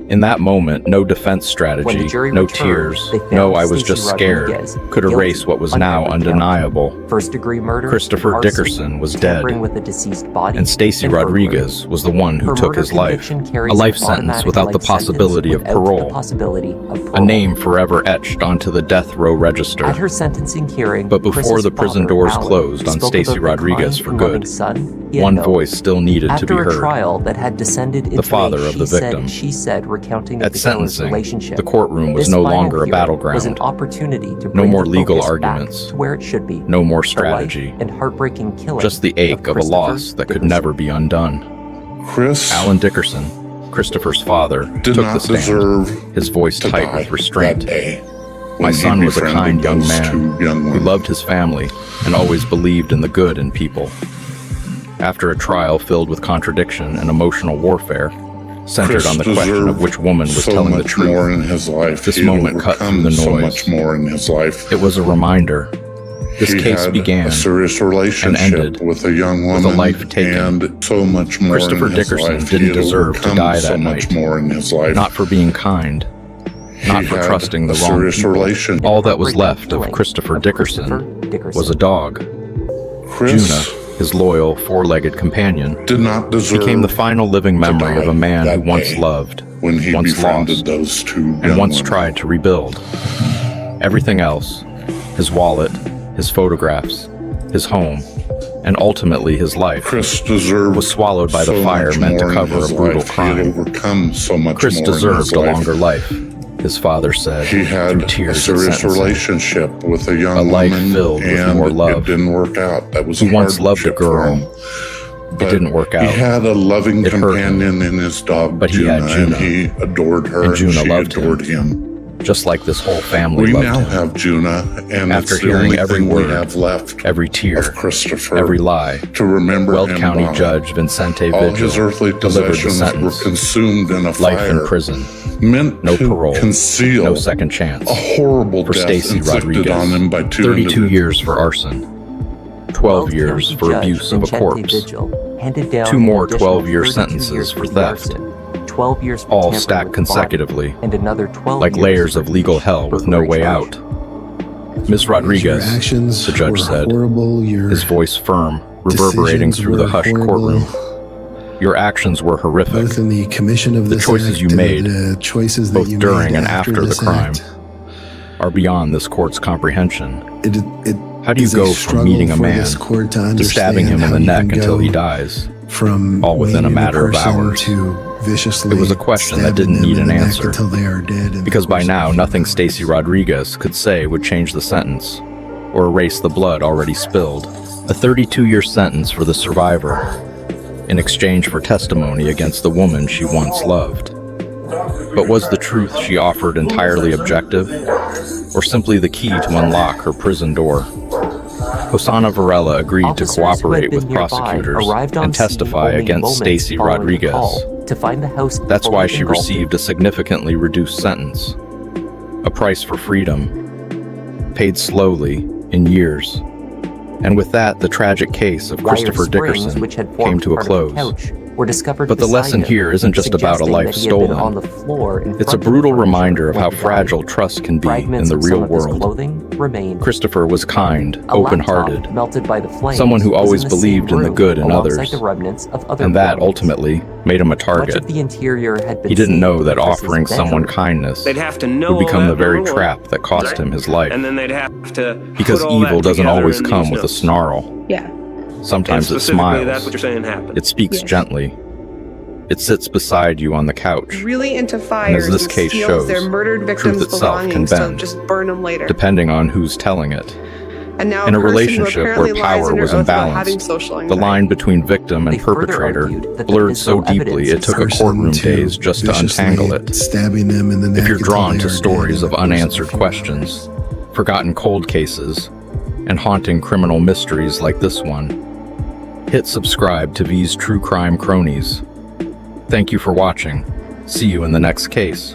In that moment, no defense strategy, no returned, tears, they found no I was Stacey just scared, Rodriguez could erase guilty what was on now every count. undeniable. First-degree murder, Christopher arson, Dickerson was dead, tampering with a deceased body, and Stacey burglary. Rodriguez was the one who Her took murder his life. conviction carries A life an sentence automatic without the life sentence possibility of without parole. the possibility of A parole. name forever etched onto the death row register. At her sentencing hearing, But before Chris's the prison father, doors Alan, closed on spoke Stacey about the Rodriguez kind for and good, loving son he had one known. voice still needed to be After a heard. trial that had descended into The father a of the victim. she said recounting At of the killer's sentencing, relationship. the courtroom was This no final longer a hearing battleground. was an opportunity to No bring more the legal focus back arguments. to where it should be. No more The strategy. life and heartbreaking killing Just the ache of a Christopher loss that could Dickerson. never be undone. Chris Alan Dickerson, Christopher's father, did took not the stand, deserve his voice to tight die with restraint. that day. My when he son was a befriended kind young those man two young who women. loved his family and always believed in the good in people. After a trial filled with contradiction and emotional warfare, centered Chris on the question of deserved which woman was so telling the much more truth. in his life. This He had moment cut through overcome the so noise. much more in his life. It was a reminder. This He case had began a serious relationship ended with a young woman, with a life taken. and so much more Christopher in his Dickerson life. didn't He had deserve to overcome die so that much night. more in his life. not for being kind, not He for had trusting the a wrong serious people. relationship. All that was Heartbreaking left of killing Christopher of Dickerson Christopher Dickerson. was a dog. Chris Juna, his loyal four-legged companion, did not deserve became the final living memory of a man who that once day loved, when he once befriended lost, those two and young once women. tried to rebuild. Everything else, his wallet, his photographs, his home, and ultimately his life, Chris deserved was swallowed by the so fire much meant to more in cover his a brutal life. He crime. had overcome so much Chris more in deserved his a life. longer life, his father said, He had through a tears at serious sentencing. relationship with a young A life woman, filled with and more love. it didn't work out. That was He a once loved a hardship for girl. him. But didn't work out. He had a loving It hurt him. companion in his dog, But he Juna, had Juna. and he adored her, And Juna she loved him. adored him. Just like this whole family We loved now him. have Juna, and After it's the hearing only every thing word, we have left every tear, of Christopher, every lie, to remember Weld him County by. Judge Vincente All Vigil his earthly delivered the possessions were sentence. consumed in a Life fire, in prison, meant no to parole, conceal no second chance. a horrible For death Stacey inflicted Rodriguez, on him by two 32 individuals. years for arson, 12 years County for Judge abuse of a Vincente corpse, Vigil handed down 2 more an additional 12-year 32 sentences years for the theft, arson, 12 years for all tampering stacked with the body, consecutively, and another 12 like years layers for of legal hell with no burglary way charge. out. Miss Rodriguez, Your actions the judge were said, horrible. Your his voice firm, reverberating decisions through the were hushed horrible, courtroom. Your actions were horrific, both in the commission of The this choices act you and made, the choices both that you during made and after the this crime, act. are beyond this court's comprehension. It How do you is go from struggle meeting a for man this court to to stabbing him in understand the how you neck can until he go dies? from all within a maiming matter of person hours? to viciously It was a question that stabbing didn't them need in an the neck answer, until they are dead. in because the by course now of nothing few Stacey hours. Rodriguez could say would change the sentence or erase the blood already spilled. A 32-year sentence for the survivor in exchange for testimony against the woman she once loved. But was the truth she offered entirely objective, or simply the key to unlock her prison door? Hosanna Varela agreed Officers to cooperate who had with been nearby prosecutors arrived on and testify scene only against moments Stacey following the Rodriguez. call to find the house That's why fully she engulfed. received a significantly reduced sentence, a price for freedom, paid slowly in years. And with that, the tragic case of Wire Christopher springs, Dickerson which had came formed to a part of the close. couch, were discovered But the beside lesson him, here isn't just about a suggesting life that he had been stolen. on the floor in It's a front of the brutal furniture reminder of when how he died. fragile trust can be in Fragments the of real some of his world. clothing remained. Christopher was kind, A open-hearted, laptop melted by the flames someone who was always in the believed same in the room good in alongside others, the remnants of other and that belongings. ultimately made him a Much target. of the interior had been He didn't seen know that in Chris's offering someone bedroom. kindness They'd have to know would become all the that very rule, trap that cost right? him his life. And then they'd have to Because put all evil that doesn't together always in come these with a notes. snarl. Yeah. Sometimes And it specifically, smiles. that's what you're saying happened. It speaks Yes. gently. It sits beside you on the couch, Really into fires this and case steals shows, their murdered truth victims' itself can belongings to bend, just burn them later. depending on who's telling it. And now In a person who relationship apparently where lies power under was oath about having imbalanced, social the anxiety. line between victim and They further perpetrator argued that the blurred so physical deeply evidence it took a person courtroom to days just to viciously untangle it. stabbing them in the neck If you're until drawn they to are stories dead of in the course unanswered a few questions, forgotten cold cases, and haunting criminal mysteries like this one, hit subscribe to V's True Crime Cronies. Thank you for watching. See you in the next case.